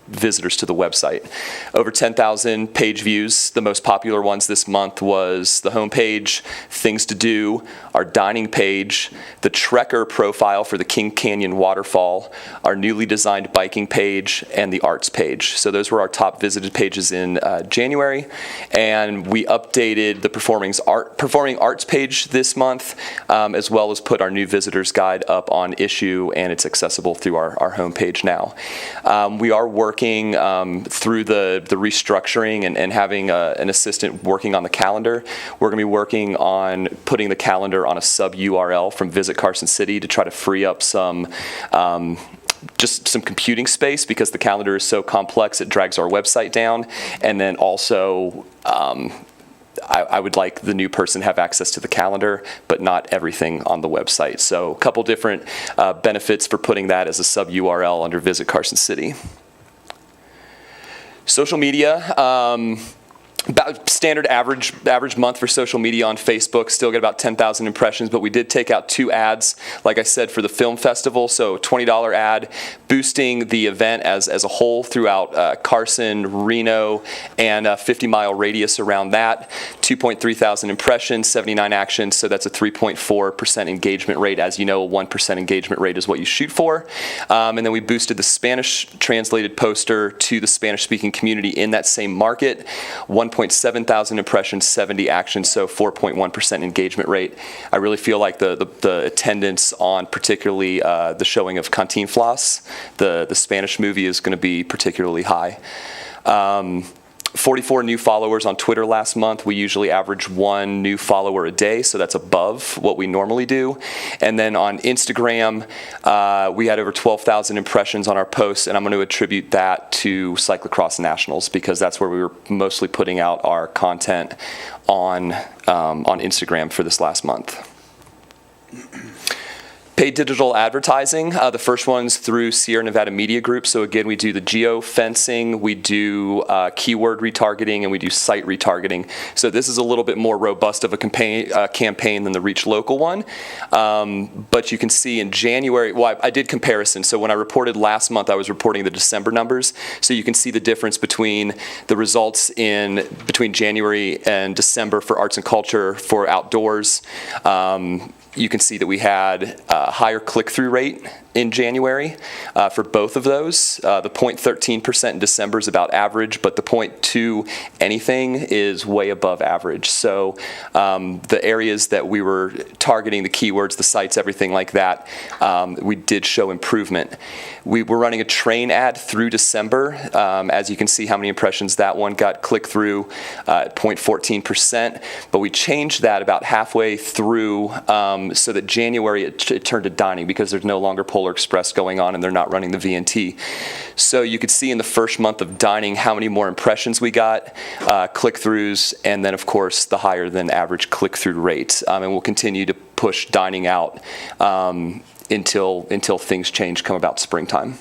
visitors to the website. Over 10,000 page views. The most popular ones this month was the homepage, things to do, our dining page, the trekker profile for the King Canyon waterfall, our newly designed biking page, and the arts page. So those were our top visited pages in January. And we updated the performing arts page this month, as well as put our new visitors guide up on issue, and it's accessible through our homepage now. We are working through the restructuring and having an assistant working on the calendar. We're going to be working on putting the calendar on a sub URL from Visit Carson City to try to free up some computing space, because the calendar is so complex it drags our website down. And then also I would like the new person to have access to the calendar, but not everything on the website. So a couple different benefits for putting that as a sub URL under Visit Carson City. Social media, about standard average month for social media on Facebook, still get about 10,000 impressions, but we did take out 2 ads, like I said, for the film festival. So $20 ad boosting the event as a whole throughout Carson, Reno, and a 50-mile radius around that. 2.3 thousand impressions, 79 actions, so that's a 3.4% engagement rate. As you know, a 1% engagement rate is what you shoot for. And then we boosted the Spanish translated poster to the Spanish-speaking community in that same market. 1.7 thousand impressions, 70 actions, so 4.1% engagement rate. I really feel like the attendance on particularly the showing of Cantinflas, the Spanish movie, is going to be particularly high. 44 new followers on Twitter last month. We usually average 1 new follower a day, so that's above what we normally do. And then on Instagram, we had over 12,000 impressions on our posts, and I'm going to attribute that to Cyclocross Nationals, because that's where we were mostly putting out our content on Instagram for this last month. Paid digital advertising, the first one's through Sierra Nevada Media Group. So again, we do the geo-fencing, we do keyword retargeting, and we do site retargeting. So this is a little bit more robust of a campaign than the Reach Local one. But you can see in January, well, I did comparison. So when I reported last month, I was reporting the December numbers. So you can see the difference between the results between January and December for arts and culture, for outdoors. You can see that we had a higher click-through rate in January for both of those. The 0.13% in December is about average, but the 0.2 anything is way above average. So the areas that we were targeting, the keywords, the sites, everything like that, we did show improvement. We were running a train ad through December. As you can see how many impressions that one got click-through at 0.14%, but we changed that about halfway through so that January it turned to dining, because there's no longer Polar Express going on and they're not running the VNT. So you could see in the first month of dining how many more impressions we got, click-throughs, and then of course the higher than average click-through rate. And we'll continue to push dining out until things change come about springtime.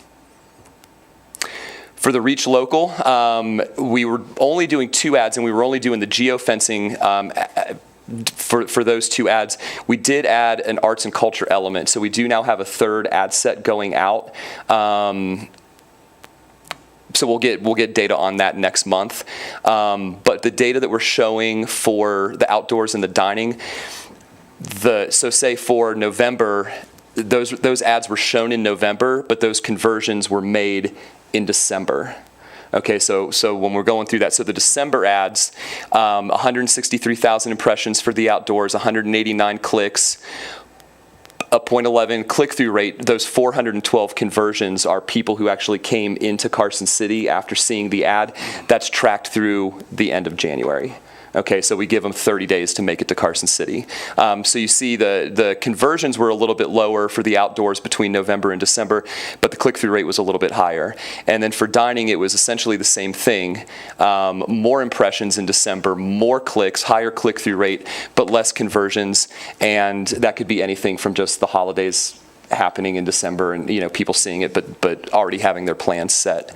For the Reach Local, we were only doing 2 ads, and we were only doing the geo-fencing for those 2 ads. We did add an arts and culture element, so we do now have a 3rd ad set going out. So we'll get data on that next month. But the data that we're showing for the outdoors and the dining, so say for November, those ads were shown in November, but those conversions were made in December. Okay, so when we're going through that, so the December ads, 163,000 impressions for the outdoors, 189 clicks, a 0.11 click-through rate. Those 412 conversions are people who actually came into Carson City after seeing the ad. That's tracked through the end of January. Okay, so we give them 30 days to make it to Carson City. So you see the conversions were a little bit lower for the outdoors between November and December, but the click-through rate was a little bit higher. And then for dining, it was essentially the same thing. More impressions in December, more clicks, higher click-through rate, but less conversions. And that could be anything from just the holidays happening in December and, people seeing it, but already having their plans set.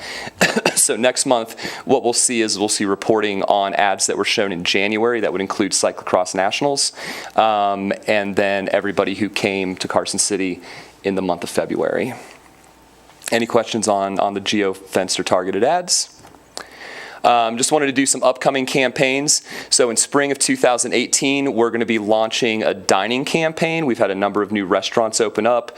So next month, what we'll see reporting on ads that were shown in January. That would include Cyclocross Nationals, and then everybody who came to Carson City in the month of February. Any questions on the geo-fenced or targeted ads? Just wanted to do some upcoming campaigns. So in spring of 2018, we're going to be launching a dining campaign. We've had a number of new restaurants open up,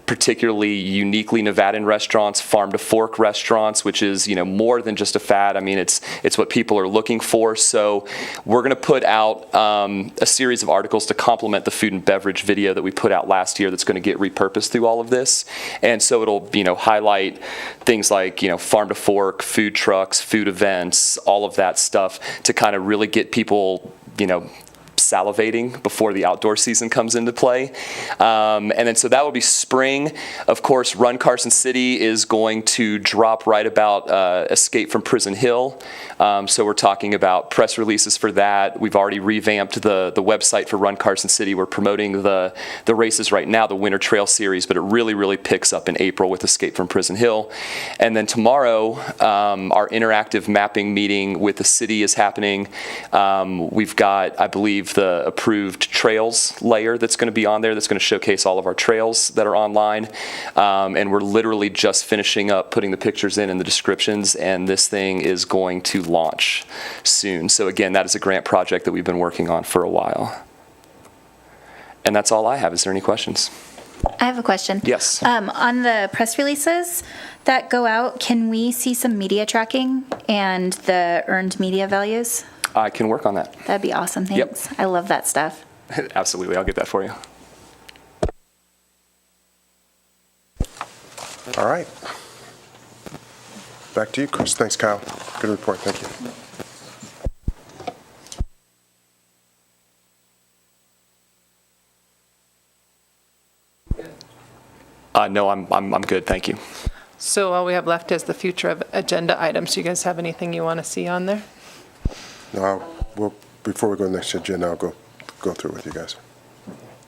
particularly uniquely Nevadan restaurants, farm to fork restaurants, which is, more than just a fad. I mean, it's what people are looking for. So we're going to put out a series of articles to complement the food and beverage video that we put out last year that's going to get repurposed through all of this. And so it'll, highlight things like, farm to fork, food trucks, food events, all of that stuff to kind of really get people, salivating before the outdoor season comes into play. And then so that will be spring. Of course, Run Carson City is going to drop right about Escape from Prison Hill. So we're talking about press releases for that. We've already revamped the website for Run Carson City. We're promoting the races right now, the Winter Trail Series, but it really, really picks up in April with Escape from Prison Hill. And then tomorrow, our interactive mapping meeting with the city is happening. We've got, I believe, the approved trails layer that's going to be on there that's going to showcase all of our trails that are online. And we're literally just finishing up putting the pictures in and the descriptions, and this thing is going to launch soon. So again, that is a grant project that we've been working on for a while. And that's all I have. Is there any questions? I have a question. Yes. On the press releases that go out, can we see some media tracking and the earned media values? I can work on that. That'd be awesome. Thanks. Yep. I love that stuff. Absolutely. I'll get that for you. All right. Back to you, Chris. Thanks, Kyle. Good report. Thank you. No, I'm good. Thank you. So all we have left is the future of agenda items. Do you guys have anything you want to see on there? No, before we go to the next agenda, I'll go through with you guys.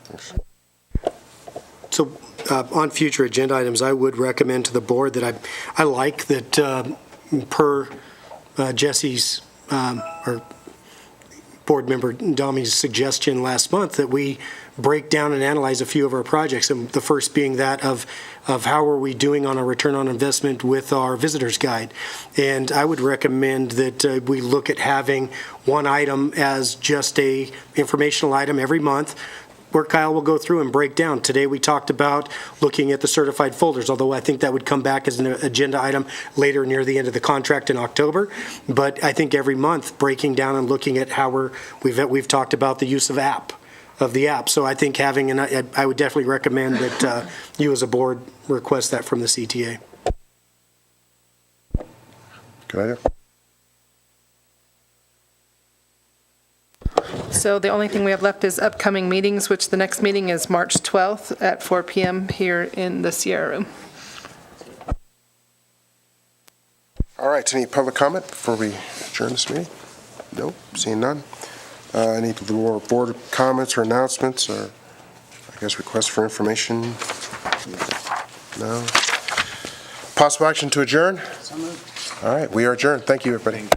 Thanks. So on future agenda items, I would recommend to the board that I like that per Jesse's or board member Domi's suggestion last month, that we break down and analyze a few of our projects. And the first being that of how are we doing on a return on investment with our visitor's guide. And I would recommend that we look at having one item as just a informational item every month, where Kyle will go through and break down. Today we talked about looking at the certified folders, although I think that would come back as an agenda item later near the end of the contract in October. But I think every month breaking down and looking at how we've talked about the use of the app. So I think having, I would definitely recommend that you as a board request that from the CTA. Good idea. So the only thing we have left is upcoming meetings, which the next meeting is March 12th at 4 p.m. here in the Sierra Room. All right, any public comment before we adjourn this meeting? No, seeing none. Any more board comments or announcements, or I guess requests for information? No. Possible action to adjourn? All right, we are adjourned. Thank you, everybody.